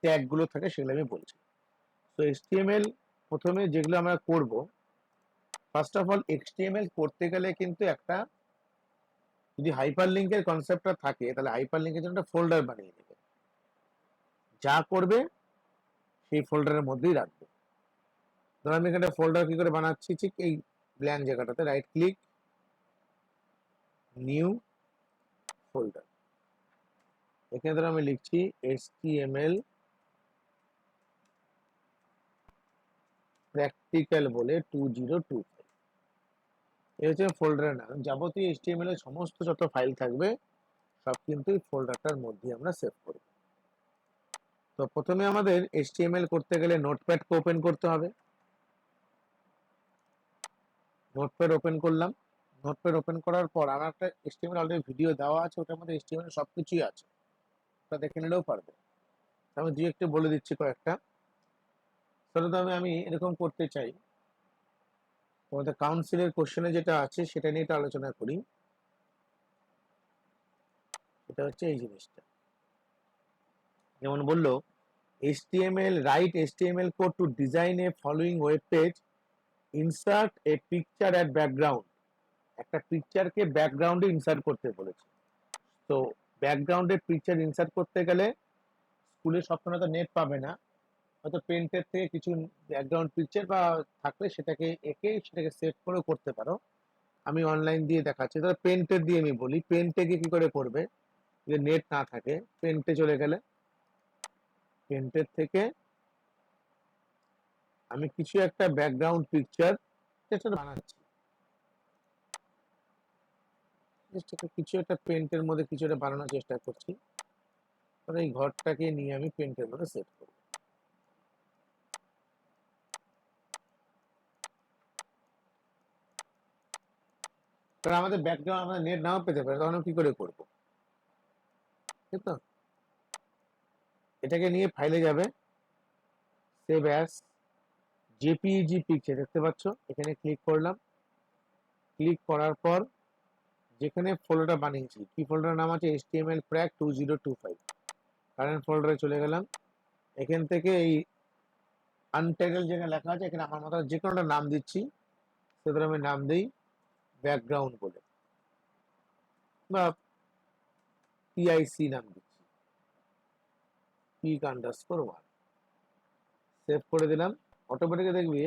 ট্যাগ গুলো থাকে সেগুলো আমি বলছি। তো HTML প্রথমে যেগুলো আমরা করব, ফার্স্ট অফ অল HTML করতে গেলে কিন্তু একটা যদি হাইপার লিঙ্কের কনসেপ্টটা থাকে তাহলে হাইপার লিঙ্কের জন্য একটা ফোল্ডার বানিয়ে নেবে, যা করবে সেই ফোল্ডারের মধ্যেই রাখবে। ধরো আমি এখানে ফোল্ডার কি করে বানাচ্ছি, ঠিক এই ব্ল্যাঙ্ক জায়গাটাতে রাইট ক্লিক, নিউ ফোল্ডার, এখানে ধরো আমি লিখছি HTML প্র্যাকটিক্যাল বলে 2025। এই হচ্ছে ফোল্ডারের নাম। যাবতীয় HTML এর সমস্ত যত ফাইল থাকবে সব কিন্তু এই ফোল্ডারটার মধ্যে আমরা সেভ করব। তো প্রথমে আমাদের HTML করতে গেলে নোটপ্যাডকে ওপেন করতে হবে। নোটপ্যাড ওপেন করলাম। নোটপ্যাড ওপেন করার পর আমার একটা HTML অলরেডি ভিডিও দেওয়া আছে, ওটার মধ্যে HTML সবকিছুই আছে, ওটা দেখে নিলেও পারবে। আমি দুই একটু বলে দিচ্ছি কয়েকটা। সাধারণত আমি এরকম করতে চাই, তোমাদের কাউন্সিলের কোশ্চেনে যেটা আছে সেটা নিয়ে একটু আলোচনা করি। এটা হচ্ছে এই জিনিসটা, যেমন বললো HTML, write HTML code to design a following web page, insert a picture at background। একটা পিকচারকে ব্যাকগ্রাউন্ডে ইনসার্ট করতে বলেছে। তো ব্যাকগ্রাউন্ডে পিকচার ইনসার্ট করতে গেলে স্কুলে সবসময় তো নেট পাবে না, হয়তো পেন্টের থেকে কিছু ব্যাকগ্রাউন্ড পিকচার বা থাকলে সেটাকে এঁকে সেটাকে সেভ করেও করতে পারো। আমি অনলাইন দিয়ে দেখাচ্ছি। ধরো পেন্টের দিয়ে আমি বলি, পেন্টে গিয়ে কি করে করবে, যদি নেট না থাকে পেন্টে চলে গেলে পেন্টের থেকে আমি কিছু একটা ব্যাকগ্রাউন্ড পিকচার যেটা বানাচ্ছি, কিছু একটা পেন্টের মধ্যে কিছু একটা বানানোর চেষ্টা করছি। এই ঘরটাকে নিয়ে আমি পেন্টের মধ্যে সেট করব। কারণ আমাদের ব্যাকগ্রাউন্ড আমাদের নেট নাও পেতে পারে, তখন কি করে করবো, ঠিক তো? এটাকে নিয়ে ফাইলে যাবে, সেভ অ্যাজ জেপিইজি পিকচার, দেখতে পাচ্ছ এখানে ক্লিক করলাম। ক্লিক করার পর যেখানে ফোল্ডারটা বানিয়েছি, কি ফোল্ডারের নাম আছে HTML প্র্যাক 2025, কারেন্ট ফোল্ডারে চলে গেলাম। এখান থেকে এই আনটাইটেল যেখানে লেখা আছে এখানে আমার মতো যে কোনো একটা নাম দিচ্ছি, সেটা আমি নাম দিই ব্যাকগ্রাউন্ড বলে, বা পিআইসি নাম দিচ্ছি, পিক আন্ডারস্কোর 1। সেভ করে দিলাম। অটোমেটিক দেখবি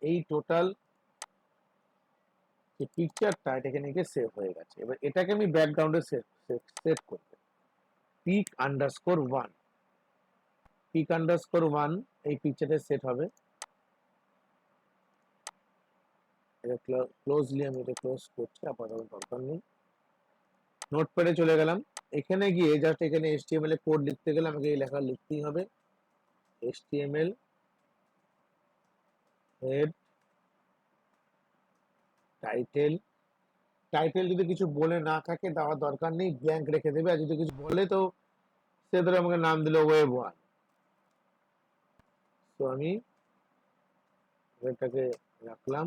এই টোটাল যে পিকচারটা এটা এখানে গিয়ে সেভ হয়ে গেছে। এবার এটাকে আমি ব্যাকগ্রাউন্ডে সেভ করব, পিক আন্ডারস্কোর 1, পিক আন্ডারস্কোর 1 এই পিকচারে সেট হবে। এটা ক্লোজলি আমি এটা ক্লোজ করছি, আপাতত দরকার নেই। নোটপ্যাডে চলে গেলাম। এখানে গিয়ে জাস্ট এখানে HTML এ কোড লিখতে গেলে আমাকে এই লেখা লিখতেই হবে, HTML হেড টাইটেল। টাইটেল যদি কিছু বলে না থাকে দেওয়ার দরকার নেই, ব্ল্যাঙ্ক রেখে দেবে। আর যদি কিছু বলে তো সে ধরে আমাকে নাম দিল ওয়েব 1। তো আমি এটাকে রাখলাম,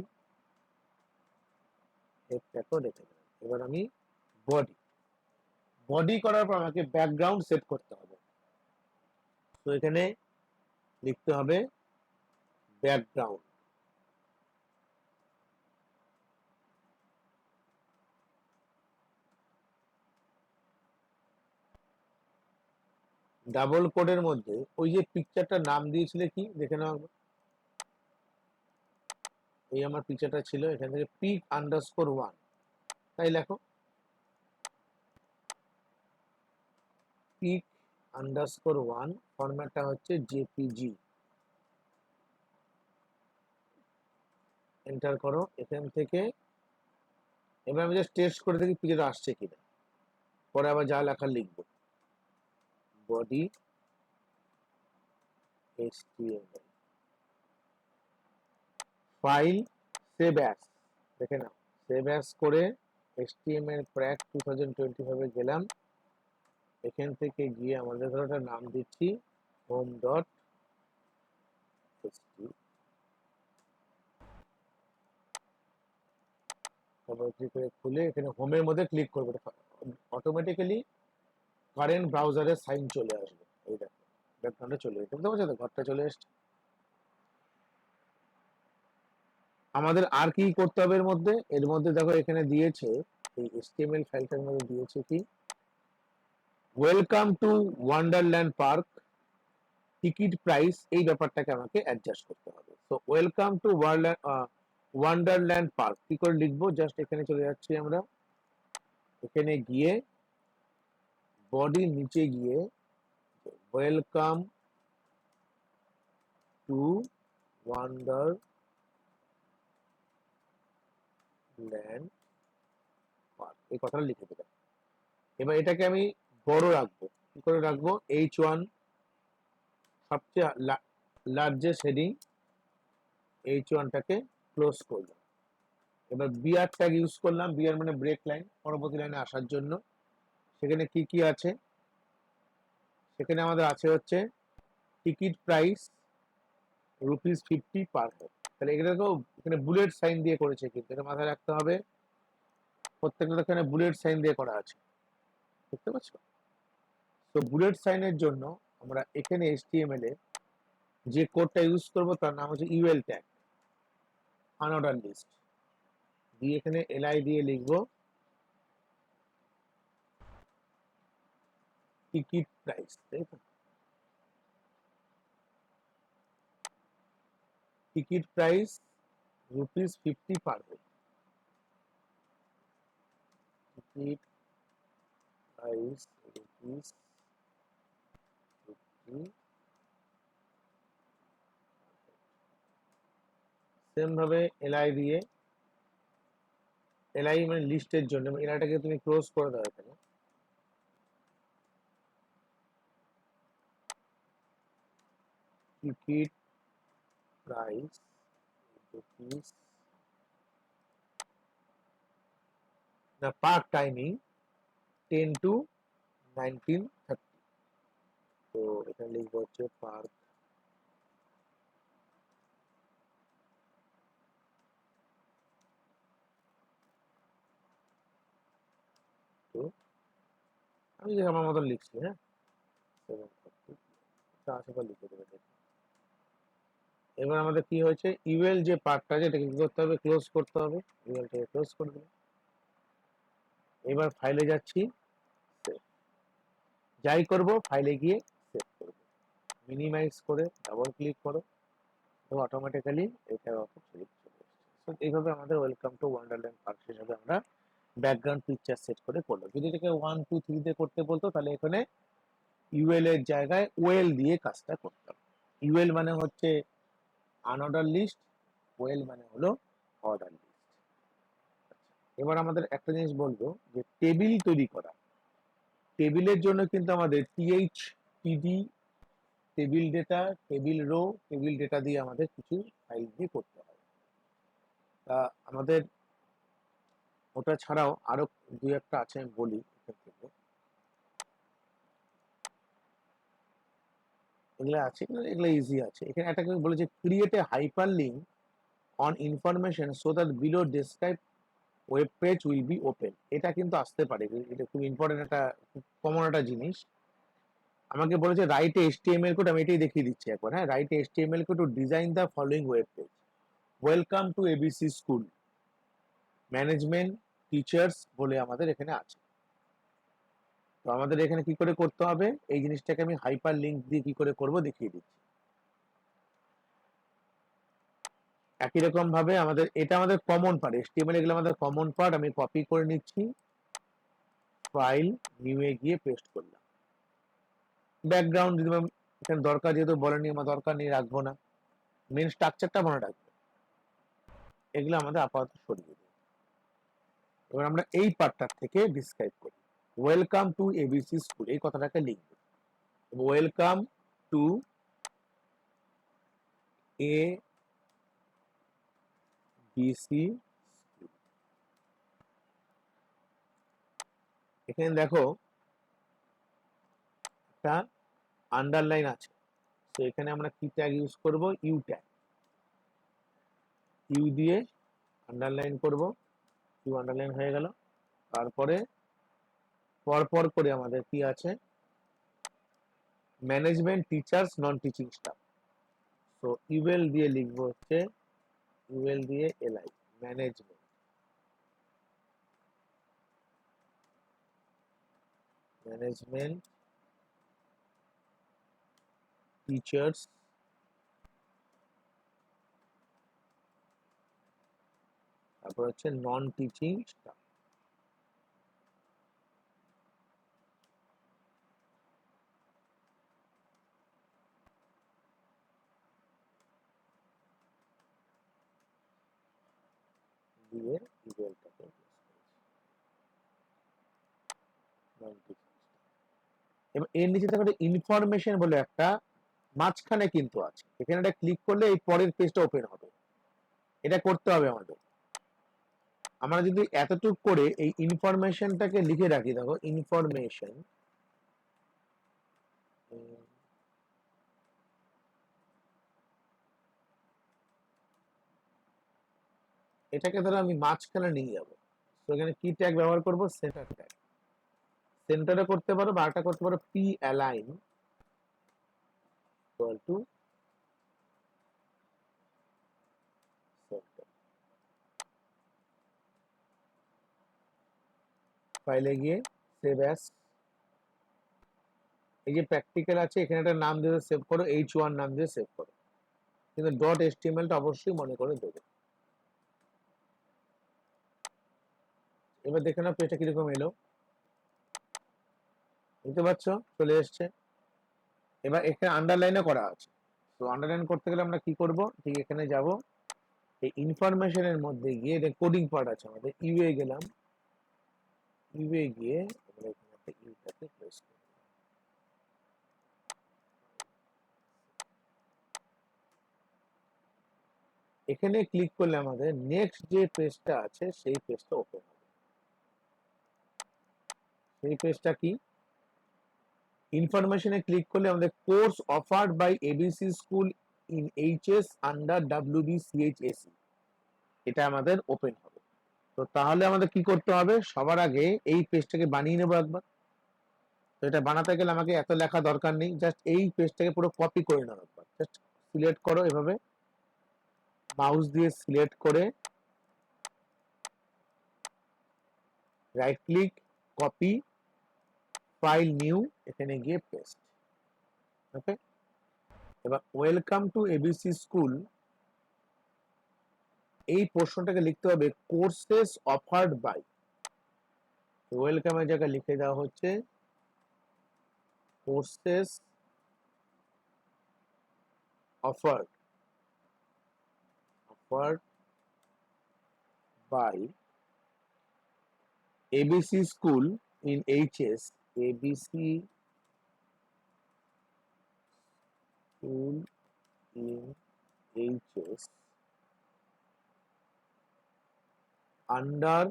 হেডটাকেও রেখে দিলাম। এবার আমি বডি করার পর আমাকে ব্যাকগ্রাউন্ড সেট করতে হবে। তো এখানে লিখতে হবে ব্যাকগ্রাউন্ড, ডাবল কোডের মধ্যে ওই যে পিকচারটার নাম দিয়েছিলে কি দেখে নাও। এই আমার পিকচারটা ছিল, এখান থেকে পিক আন্ডারস্কোর 1 তাই লেখো, পিক আন্ডারস্কোর 1, ফরম্যাটটা হচ্ছে জেপিজি। এন্টার করো এখান থেকে। এবার আমি জাস্ট টেস্ট করে দেখি পিকচারটা আসছে কিনা, পরে আবার যা লেখা লিখবো। Body HTML file save as, দেখে নাও সেভ অ্যাজ করে HTML প্র্যাক 2025 এ গেলাম। এখান থেকে গিয়ে আমাদের ধরো একটা নাম দিচ্ছি হোম ডট এসটি, তারপর ক্লিক করে খুলে এখানে হোমের মধ্যে ক্লিক করবে, অটোমেটিক্যালি কারেন্ট ব্রাউজারের সাইন চলে আসবে। এই দেখো ব্যাকগ্রাউন্ডে চলে এসেছে, বুঝতে পারছো তো, ঘরটা চলে এসছে। আমাদের আর কি করতে হবে এর মধ্যে দেখো এখানে দিয়েছে, এই HTML ফাইলটার মধ্যে দিয়েছে কি, welcome to Wonderland park, ticket price, এই ব্যাপারটাকে আমাকে অ্যাডজাস্ট করতে হবে। তো ওয়েলকাম টু ওয়ান্ডারল্যান্ড পার্ক কি করে লিখবো, জাস্ট এখানে চলে যাচ্ছি আমরা, এখানে গিয়ে বডির নিচে গিয়ে ওয়েলকাম টু ওয়ান্ডারল্যান্ড পার্ক এই কথাটা লিখে দেবেন। এবার এটাকে আমি বড় রাখবো, কি করে রাখবো, H1 সবচেয়ে লার্জেস্ট হেডিং, H1টাকে ক্লোজ করলাম। এবার বিআর ট্যাগ ইউজ করলাম, বিআর মানে ব্রেক লাইন, পরবর্তী লাইনে আসার জন্য। সেখানে কি কি আছে, সেখানে আমাদের আছে হচ্ছে টিকিট প্রাইস ₹50 পার হেড। তাহলে এগুলোকেও এখানে বুলেট সাইন দিয়ে করেছে, কিন্তু এটা মাথায় রাখতে হবে, প্রত্যেকটা এখানে বুলেট সাইন দিয়ে করা আছে, বুঝতে পারছো? তো বুলেট সাইনের জন্য আমরা এখানে HTML এ যে কোডটা ইউজ করব তার নাম হচ্ছে UL ট্যাগ, আনঅর্ডার লিস্ট দিয়ে এখানে li দিয়ে লিখবো টিকিট প্রাইস, তাই তো, ticket price ₹50 per head, ticket price ₹50। Same ভাবে li দিয়ে, li মানে লিস্টের জন্য, এলাটাকে তুমি ক্লোজ করে দাও এখানে, ticket price rupees, the park timing 10 to 19:30। তো এখানে লিখবো হচ্ছে পার্ক তো, আমি যে আমার মতন লিখছি, হ্যাঁ 7:30 আশেপাশে লিখে দেবে। এবার আমাদের কি হয়েছে, ইউএল যে পার্টটা আছে এটাকে কি করতে হবে, ক্লোজ করতে হবে, ইউএলটাকে ক্লোজ করে দেবে। এবার ফাইলে যাচ্ছি, যাই করব ফাইলে গিয়ে সেভ করব, মিনিমাইজ করে ডাবল ক্লিক করো, তো অটোমেটিক্যালি এটা চলে আসছে। এইভাবে আমাদের ওয়েলকাম টু ওয়ান্ডারল্যান্ড পার্ক হিসেবে আমরা ব্যাকগ্রাউন্ড পিকচার সেট করে করলাম। যদি এটাকে 1 2 3 দিয়ে করতে বলতো তাহলে এখানে ইউএল এর জায়গায় ওয়েল দিয়ে কাজটা করতাম। ইউএল মানে হচ্ছে আনঅর্ডার লিস্ট, ওয়েল মানে হলো অর্ডার লিস্ট। এবার আমাদের একটা জিনিস বলবো যে টেবিল তৈরি করা, টেবিলের জন্য কিন্তু আমাদের THTD, table data, table row, table data দিয়ে আমাদের কিছু ফাইল দিয়ে করতে হয়। তা আমাদের ওটা ছাড়াও আরো দুই একটা আছে, আমি বলি এখান থেকে, এগুলো আছে, এগুলো ইজি আছে। এখানে একটা বলেছে create a hyper link on information so that below describe web page will be open. এটা কিন্তু আসতে পারে, এটা খুব ইম্পর্টেন্ট, একটা কমন একটা জিনিস। আমাকে বলেছে রাইট HTML কোড, আমি এটাই দেখিয়ে দিচ্ছি একবার, হ্যাঁ, write HTML code to design the following web page, welcome to ABC school, management, teachers বলে আমাদের এখানে আছে। তো আমাদের এখানে কি করে করতে হবে, এই জিনিসটাকে আমি হাইপার লিঙ্ক দিয়ে কি করে করব দেখিয়ে দিচ্ছি। একই রকম ভাবে আমাদের এটা আমাদের কমন পার্ট, HTML এগুলো আমাদের কমন পার্ট, আমি কপি করে নিচ্ছি, ফাইল নিউ এ গিয়ে পেস্ট করলাম। ব্যাকগ্রাউন্ড যদি এখানে দরকার, যেহেতু বলেনি আমার দরকার নেই, রাখবো না, মেন স্ট্রাকচারটা মনে রাখবো, এগুলো আমাদের আপাতত সরিয়ে দিই। এবার আমরা এই পার্টটার থেকে ডিসক্রাইব করি, ওয়েলকাম টু ABC স্কুল এই কথাটাকে লিখব, ওয়েলকাম টু ABC স্কুল। এখানে দেখো একটা আন্ডারলাইন আছে, তো এখানে আমরা কি ট্যাগ ইউজ করব, ইউ ট্যাগ, ইউ দিয়ে আন্ডারলাইন করব, ইউ আন্ডারলাইন হয়ে গেল। তারপরে পরপর করে আমাদের কি আছে, management, teachers, non teaching staff. তো ইউএল দিয়ে লিখবো হচ্ছে ইউএল দিয়ে এলআই, ম্যানেজমেন্ট, ম্যানেজমেন্ট টিচার্স, তারপর হচ্ছে নন টিচিং স্টাফ। দিয়ে ইউএলটাকে নন টিচিং। এবার এর নিচে থাকে ইনফরমেশন বলে একটা মাঝখানে কিন্তু আছে, এখানে একটা ক্লিক করলে এই পরের পেজটা ওপেন হবে। এটা করতে হবে আমাদের। আমরা যদি এতটুকু করে এই ইনফরমেশনটাকে লিখে রাখি, দেখো ইনফরমেশন, এটাকে ধরো আমি মাঝখানে নিয়ে যাবো, তো এখানে কি ট্যাগ ব্যবহার করব, সেন্টার ট্যাগ। সেন্টারে করতে পারো বা আরেকটা করতে পারো P align equal to centre. ফাইলে গিয়ে সেভ অ্যাজ, এই যে প্র্যাকটিক্যাল আছে এখানে একটা নাম দিয়ে সেভ করো, H1 নাম দিয়ে সেভ করো, কিন্তু ডট এচটিএমএলটা অবশ্যই মনে করে দেবে। এবার দেখে নাও পেজটা কিরকম এলো, বুঝতে পারছো, চলে এসছে। এবার এখানে আন্ডারলাইনও করা আছে, তো আন্ডারলাইন করতে গেলে আমরা কি করব, ঠিক এখানে যাব, এই ইনফরমেশনের মধ্যে গিয়ে কোডিং পার্ট আছে আমাদের, ইউএ গেলাম, ইউএ গিয়ে আমরা এখানে একটা ইউটাকে প্রেস করব। এখানে ক্লিক করলে আমাদের নেক্সট যে পেজটা আছে সেই পেজটা ওপেন হবে। সেই পেজটা কি, ইনফরমেশনে ক্লিক করলে আমাদের course offered by ABC school in HS under WBCHSE, এটা আমাদের ওপেন হবে। তো তাহলে আমাদের কি করতে হবে, সবার আগে এই পেজটাকে বানিয়ে নেবো একবার। তো এটা বানাতে গেলে আমাকে এত লেখা দরকার নেই, জাস্ট এই পেজটাকে পুরো কপি করে নাও একবার। জাস্ট সিলেক্ট করো এভাবে, মাউস দিয়ে সিলেক্ট করে right click, copy, file new, এখানে গিয়ে পেস্ট। ওকে, এবার ওয়েলকাম টু এবিসি স্কুল, এই প্রশ্নটাকে লিখতে হবে কোর্সেস অফার্ড বাই, ওয়েলকামের জায়গায় লিখে দেওয়া হচ্ছে courses offered by ABC school in HS, ABC school in HS under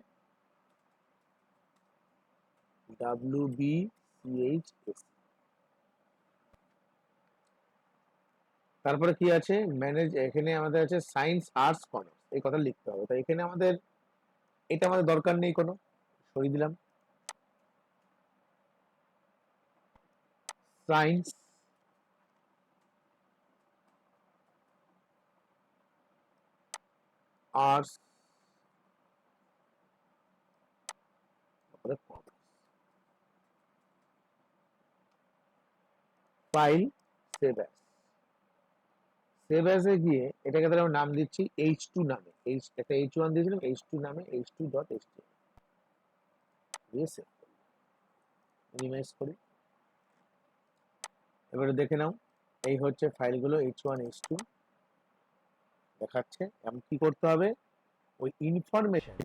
WBCHS। তারপরে কি আছে, ম্যানেজ, এখানে আমাদের আছে সায়েন্স আর্টস কমার্স, এই কথা লিখতে হবে। তাই এখানে আমাদের এটা আমাদের দরকার নেই কোনো, সরিয়ে দিলাম। সায়েন্স আর্টস তারপরে commerce, file save as, save as a গিয়ে এটাকে তাহলে আমরা নাম দিচ্ছি H2 নামে, একটা H1 দিয়েছিলাম, H2 নামে, H2.html দিয়ে সেভ করি, মিনিমাইজ করি। এবারে দেখে নাও, এই হচ্ছে ফাইলগুলো H1 H2 দেখাচ্ছে। এখন কি করতে হবে, ওই ইনফরমেশন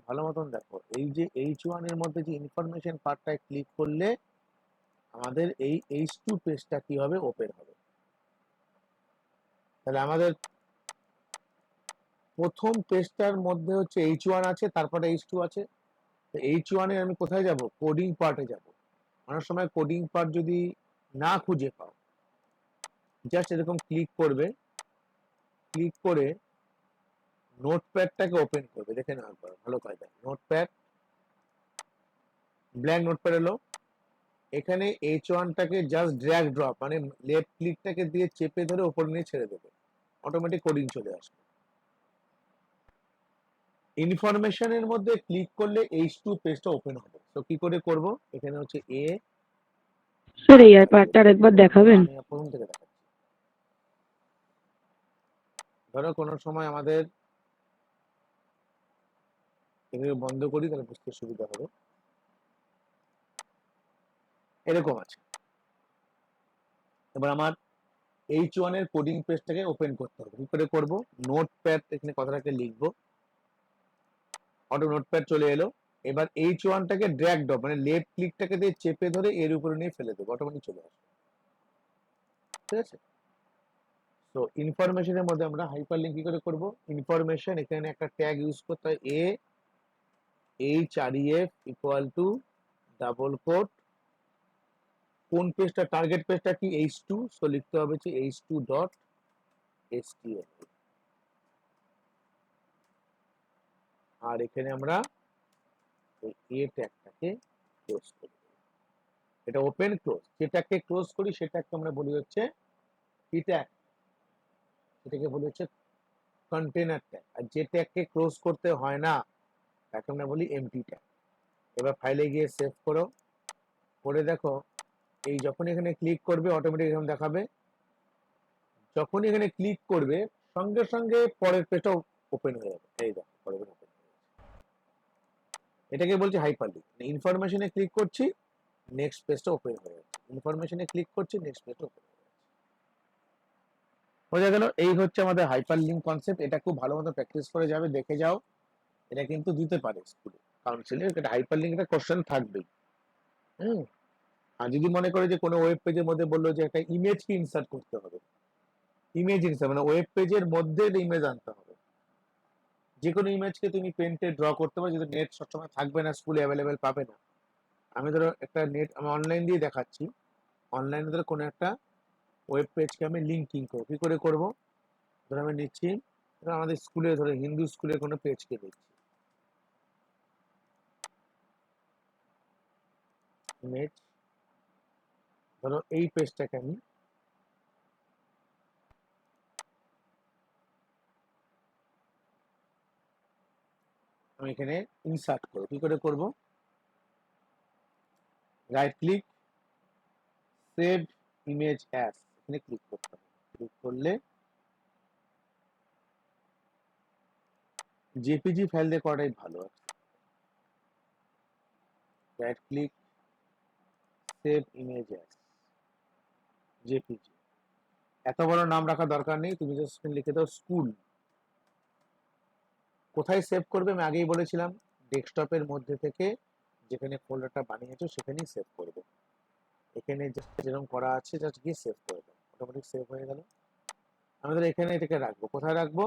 ভালো মতন দেখো, এই যে H1 এর মধ্যে যে ইনফরমেশন পার্টটায় ক্লিক করলে আমাদের এই H2 পেজটা কি হবে, ওপেন হবে। তাহলে আমাদের প্রথম পেজটার মধ্যে হচ্ছে H1 আছে, তারপরে H2 আছে। তো H1 এ আমি কোথায় যাব, কোডিং পার্টে যাব। অনেক সময় কোডিং পার্ট যদি না খুঁজে পাও, জাস্ট এরকম ক্লিক করবে, ক্লিক করে নোটপ্যাডটাকে ওপেন করবে, দেখে নাও একবার ভালো কায়দা, নোটপ্যাড, ব্ল্যাঙ্ক নোটপ্যাড এলো, এখানে H1টাকে জাস্ট ড্র্যাগ ড্রপ, মানে লেফট ক্লিকটাকে দিয়ে চেপে ধরে উপর নিয়ে ছেড়ে দেবে, অটোমেটিক কোডিং চলে আসবে। ইনফরমেশনের মধ্যে ক্লিক করলে H2 পেজটা ওপেন হবে। তো কি করে করব, এখানে হচ্ছে এ, স্যার এই পার্টটা আরেকবার দেখাবেন? আমি প্রথম থেকে দেখাচ্ছি। ধরো কোনো সময় আমাদের এগুলো বন্ধ করি, তাহলে বুঝতে সুবিধা হবে। এরকম আছে। এবার আমার H1 এর কোডিং পেজটাকে ওপেন করতে হবে। কি করে করব, নোটপ্যাড এখানে কথাটাকে লিখবো, অটো নোটপ্যাড চলে এলো। এবার H1টাকে ড্র্যাগ ড্রপ মানে লেফট ক্লিকটাকে দিয়ে চেপে ধরে এর উপরে নিয়ে ফেলে দেবো, অটোমেটিক চলে আসবে। ঠিক আছে। তো ইনফরমেশনের মধ্যে আমরা হাইপারলিংক কি করে করব, ইনফরমেশন এখানে একটা ট্যাগ ইউজ করতে হয়, A href equal to double quote, কোন পেজটা টার্গেট পেজটা কি H2, সো লিখতে হবে যে h2.html। আর এখানে আমরা এই এ ট্যাগটাকে ক্লোজ করি, এটা ওপেন ক্লোজ, যেটাকে ক্লোজ করি সেটাকে আমরা বলি হচ্ছে কি ট্যাগ, সেটাকে বলি হচ্ছে কন্টেনার ট্যাগ। আর যে ট্যাগকে ক্লোজ করতে হয় না তাকে আমরা বলি এমটি ট্যাগ। এবার ফাইলে গিয়ে সেভ করো, করে দেখো এই যখন এখানে ক্লিক করবে অটোমেটিক এরকম দেখাবে, যখন এখানে ক্লিক করবে সঙ্গে সঙ্গে পরের পেজটা ওপেন হয়ে যাবে। এই দেখো পরের পেজ ওপেন হয়ে গেছে। এটাকে বলছে হাইপারলিংক। ইনফরমেশনে ক্লিক করছি, নেক্সট পেজটা ওপেন হয়ে যাচ্ছে, ইনফরমেশনে ক্লিক করছি, নেক্সট পেজটা ওপেন হয়ে যাচ্ছে। বোঝা গেল, এই হচ্ছে আমাদের হাইপারলিংক কনসেপ্ট। এটা খুব ভালো মতো প্র্যাকটিস করে যাবে, দেখে যাও, এটা কিন্তু দিতে পারে স্কুলে কাউন্সিলে, এটা হাইপারলিংক একটা কোশ্চেন থাকবেই। হুম। আর যদি মনে করে যে কোনো ওয়েব পেজের মধ্যে বললো যে একটা ইমেজকে ইনসার্ট করতে হবে, ইমেজ ইনসার্ট মানে ওয়েব পেজের মধ্যে ইমেজ আনতে হবে, যে কোনো ইমেজকে তুমি পেন্টে ড্র করতে পারো, যদি নেট সবসময় থাকবে না, স্কুলে অ্যাভেলেবেল পাবে না। আমি ধরো একটা নেট আমি অনলাইন দিয়ে দেখাচ্ছি, অনলাইনে ধরো কোনো একটা ওয়েব পেজকে আমি লিঙ্কিং করবো, কি করে করবো, ধরো আমি নিচ্ছি, ধরো আমাদের স্কুলে ধরো হিন্দু স্কুলের কোনো পেজকে নিচ্ছি, ইমেজ, ধরো এই পেজটাকে আমি এখানে ইনসার্ট করবো, কি করে করবো, right click, save image as, এখানে ক্লিক করতে হবে। ক্লিক করলে জেপিজি ফাইল দিয়ে করাটাই ভালো আছে। Right click, save image as JPG. এত বড় নাম রাখা দরকার নেই, তুমি জাস্ট লিখে দাও স্কুল। কোথায় সেভ করবে আমি আগেই বলেছিলাম, ডেস্কটপের মধ্যে থেকে যেখানে ফোল্ডারটা বানিয়েছো সেখানেই সেভ করবে। এখানে যেরকম করা আছে জাস্ট গিয়ে সেভ করে দাও, অটোমেটিক সেভ হয়ে গেল। আমাদের এখানে এটাকে রাখবো, কোথায় রাখবো,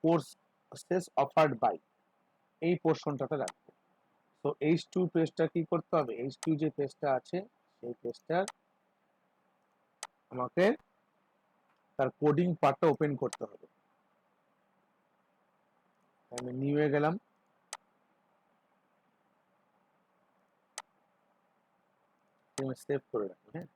কোর্সেস অফার্ড বাই, এই পোর্শনটাতে রাখবো। তো H2 পেজটা কি করতে হবে, H2 যে পেজটা আছে সেই পেজটার আমাকে তার কোডিং পার্টটা ওপেন করতে হবে। আমি নিউ এ গেলাম, সেভ করে রাখি। হ্যাঁ,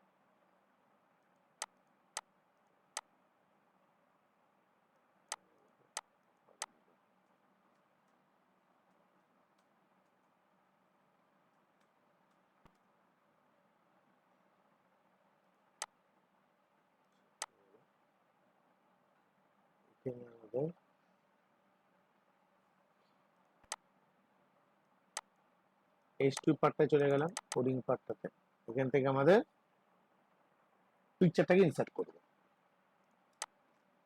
এখানে আমাদের H2 পার্টটা চলে গেলাম, কোডিং পার্টটাতে। এখান থেকে আমাদের পিকচারটাকে ইনসার্ট করব।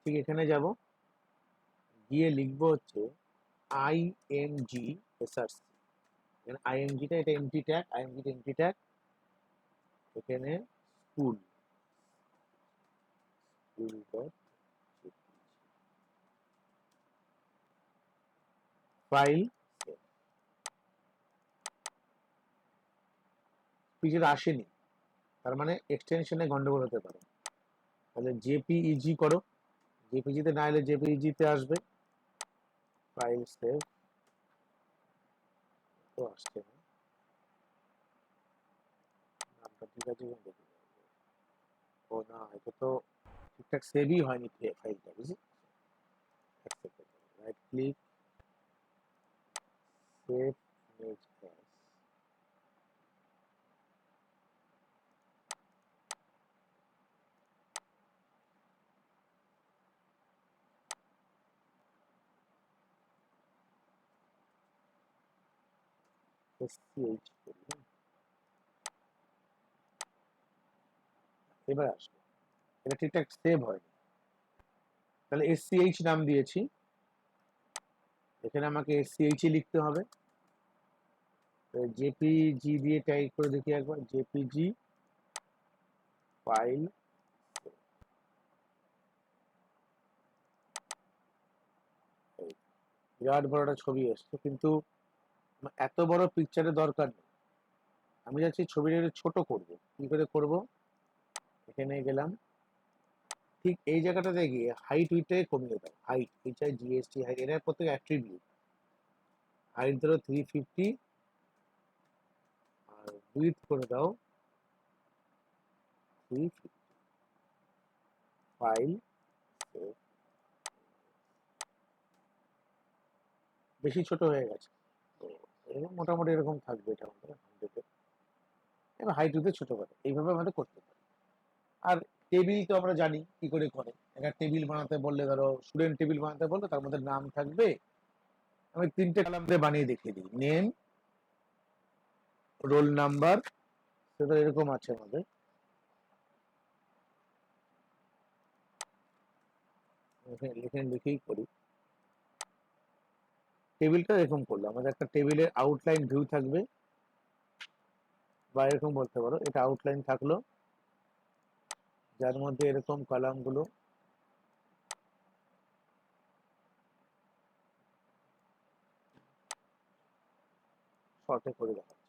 ঠিক এখানে যাব, গিয়ে লিখবো হচ্ছে IMG SRC, এখানে IMGটা এটা এমটি ট্যাগ, IMGটা এমটি ট্যাগ, এখানে স্কুল, ফাইল, পিকচার আসেনি তার মানে এক্সটেনশনে গন্ডগোল হতে পারে, তাহলে জেপিইজি করো, জেপিজিতে না এলে জেপিইজিতে আসবে, ফাইল সেভ, তো আসছে না নামটা, ঠিক আছে দেখি। ও না, এটা তো ঠিকঠাক সেভই হয়নি ফাইলটা, বুঝলি। Right click, save image as SCH করলাম। এবার আসবে, এটা ঠিকঠাক সেভ হয়নি, তাহলে SCH নাম দিয়েছি, এখানে আমাকে SCH লিখতে হবে। জেপিজি দিয়ে টাইপ করে দেখি একবার, জেপিজি ফাইল। বিরাট বড় একটা ছবি এসছে, কিন্তু এত বড় পিকচারের দরকার নেই, আমি যাচ্ছি ছবিটা একটু ছোট করবো। কি করে করব, এখানে গেলাম, ঠিক এই জায়গাটাতে গিয়ে হাইট উইথটাকে কমিয়ে দাও, হাইট এইচআই জিএসটি হাইট, এর প্রত্যেক অ্যাট্রিবিউট হাইট ধরো 350 আর উইথ করে দাও 350। ফাইল, বেশি ছোট হয়ে গেছে, তো এরকম মোটামুটি এরকম থাকবে এটা আমাদের 100-এ। এবার হাইট উইথে ছোট করে এইভাবে আমাদের করতে পারি। আর টেবিল তো আমরা জানি কি করে করে, একটা টেবিল বানাতে বললে, ধরো স্টুডেন্ট টেবিল বানাতে বললে তার মধ্যে নাম থাকবে, আমি 3টে কলাম দিয়ে বানিয়ে দেখিয়ে দিই, নেম, রোল নাম্বার, সেটা এরকম আছে আমাদের। লিখেই করি, টেবিলটা এরকম করলো, আমাদের একটা টেবিলের আউটলাইন ভিউ থাকবে, বা এরকম বলতে পারো এটা আউটলাইন থাকলো, যার মধ্যে এরকম কলামগুলো শর্টে করে দেখাচ্ছে,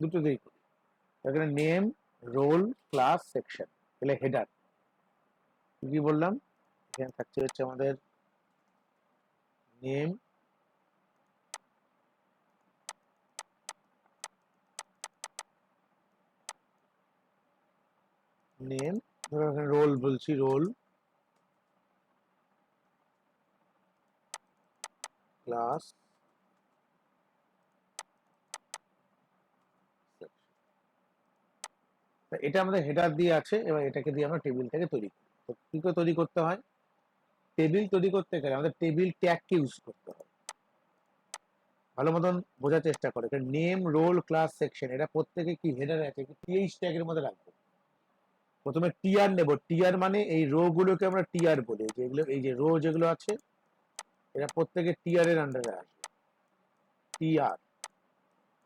দুটো দিয়েই করি। এখানে নেম, রোল, ক্লাস, সেকশন, তাহলে হেডার কি বললাম, এখানে থাকছে হচ্ছে আমাদের নেম, নেম, ধরো এখানে রোল বলছি, রোল, ক্লাস, এটা আমাদের হেডার দিয়ে আছে। এবার এটাকে দিয়ে আমরা টেবিলটাকে তৈরি করি। তো কি করে তৈরি করতে হয়, টেবিল তৈরি করতে গেলে আমাদের টেবিল ট্যাগকে ইউজ করতে হয়। ভালো মতন বোঝার চেষ্টা করে, নেম, রোল, ক্লাস, সেকশন, এটা প্রত্যেকে কি হেডার আছে, টিএইচ ট্যাগের মধ্যে রাখবো। প্রথমে টিআর নেব, টিআর মানে এই রো গুলোকে আমরা টিআর বলি, যেগুলো এই যে রো যেগুলো আছে এরা প্রত্যেকে টিআর এর আন্ডারে আসবে, টিআর।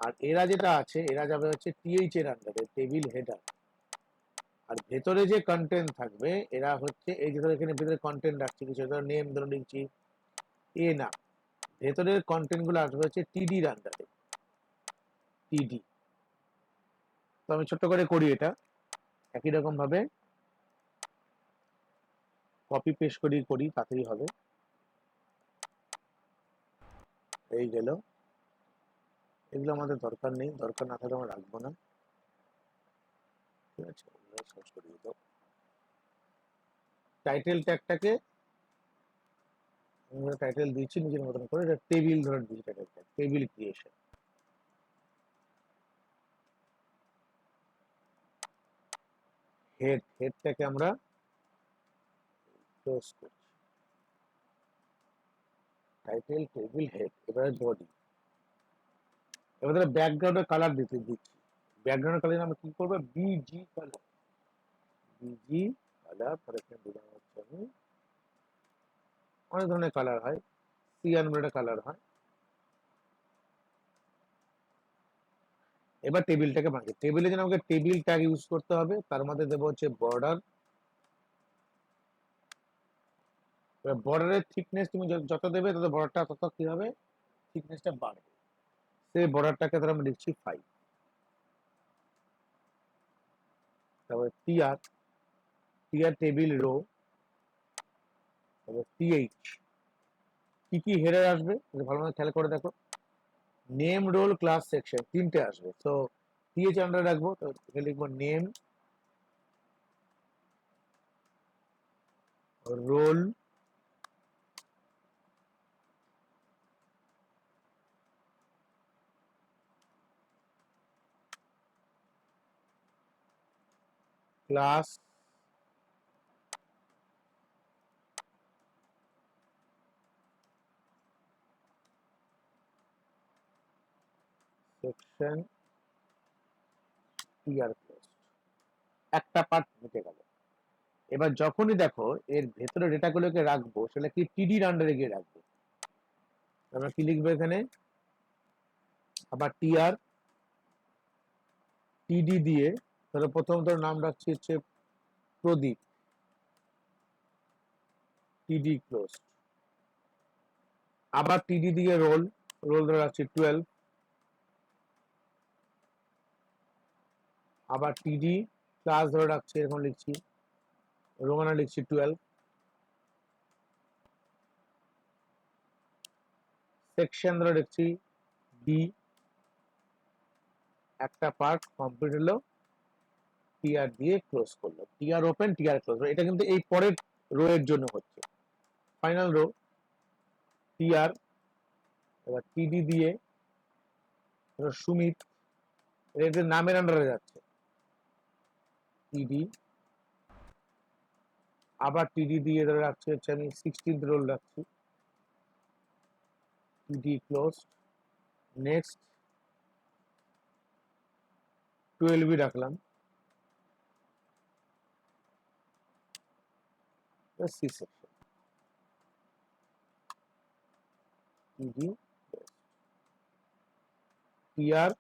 আর এরা যেটা আছে এরা যাবে হচ্ছে টিএইচ এর আন্ডারে, টেবিল হেডার। আর ভেতরে যে কন্টেন্ট থাকবে এরা হচ্ছে এই যে ধরো এখানে ভেতরে কন্টেন্ট রাখছি কিছু, ধরো নেম ধরো লিখছি এ না, ভেতরের কন্টেন্ট গুলো আসবে হচ্ছে টিডির আন্ডারে, টিডি। তো আমি ছোট্ট করে করি এটা, একই রকম ভাবে কপি পেস্ট করি তাড়াতাড়ি হবে। এই গেল, এগুলো আমাদের দরকার নেই, দরকার না থাকলে আমরা রাখবো না, ঠিক আছে। সার্চ করে দিতে, টাইটেল ট্যাগটাকে টাইটেল দিচ্ছি নিজের মতন করে, এটা টেবিল ধরে দিচ্ছি, টাইটেল ট্যাগ টেবিল ক্রিয়েশন। হেডটাকে আমরা ক্লোজ করছি, টাইটেল টেবিল হেড। এবারে বডি, এবারে ব্যাকগ্রাউন্ডের কালার দিচ্ছি, ব্যাকগ্রাউন্ডের কালার আমরা কি করবো, বিজি কালার, বিজি কালার। পরে এখানে দিলাম হচ্ছে আমি, অনেক ধরনের কালার হয়, সিয়ান বলে একটা কালার হয়। এবার টেবিলটাকে বানাচ্ছি, টেবিলে যেন আমাকে টেবিল ট্যাগ ইউজ করতে হবে, তার মধ্যে দেবো হচ্ছে বর্ডার। বর্ডারের থিকনেস তুমি যত দেবে তত বর্ডারটা তত কি হবে, থিকনেসটা বাড়বে। সেই বর্ডারটাকে ধর আমরা লিখছি 5। তারপরে টিআর, টিআর টেবিল রো, তারপর টিএইচ, কি কি হেডার আসবে ভালো মতো খেয়াল করে দেখো, নেম, রোল, ক্লাস, সেকশন, তিনটে আসবে। তো টিএইচ আন্ডার রাখবো, তো এখানে লিখবো name, roll, class section TR close, একটা পার্ট মিটে গেল। এবার যখনই দেখো এর ভেতরে ডেটাগুলোকে রাখবো, সেটা কি টিডির আন্ডারে গিয়ে রাখবো। আমরা কি লিখবো এখানে, আবার টিআর টিডি দিয়ে, তাহলে প্রথম ধর নাম রাখছি হচ্ছে প্রদীপ, টিডি ক্লোজ। আবার টিডি দিয়ে রোল, রোল ধরে রাখছি 12, আবার টিডি ক্লাস ধরে রাখছি, এরকম লিখছি, রোমানা লিখছি 12, সেকশন ধরে লিখছি বি, একটা পার্ট কমপ্লিট হলো, টিআর দিয়ে ক্লোজ করলো, টিআর ওপেন টিআর ক্লোজ। এটা কিন্তু এই পরের রো এর জন্য হচ্ছে, ফাইনাল রো টিআর। এবার টিডি দিয়ে সুমিত, এদের নামের আন্ডারে যাচ্ছে, টিডি, আবার টিডি দিয়ে ধরে রাখছি হচ্ছে আমি 16th রোল রাখছি, টিডি ক্লোজ। নেক্সট 12 রাখলাম, সি সেকশন, টিডি টিআর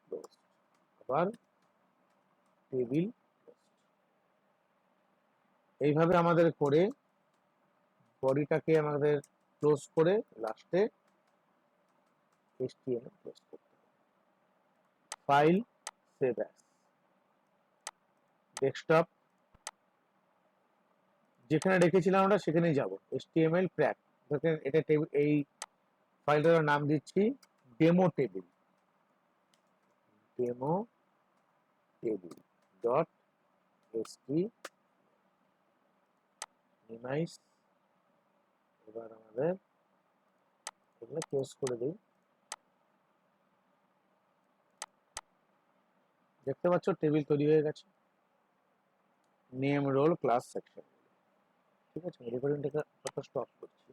ক্লোজ, আবার টেবিল। এইভাবে আমাদের করে বডিটাকে আমাদের ক্লোজ করে লাস্টে HTML ক্লোজ করতে হবে। ফাইল, সেভ অ্যাজ, ডেস্কটপ, যেখানে রেখেছিলাম আমরা সেখানেই যাব, HTML ক্র্যাক। দেখেন এটা টেবিল, এই ফাইলটার নাম দিচ্ছি demo table, demo table dot এসটি মিনাইস। এবার আমাদের এগুলো ক্লোজ করে দিই। দেখতে পাচ্ছ টেবিল তৈরি হয়ে গেছে, নেম রোল ক্লাস সেকশন। ঠিক আছে, রেকর্ডিংটাকে স্টপ করছি।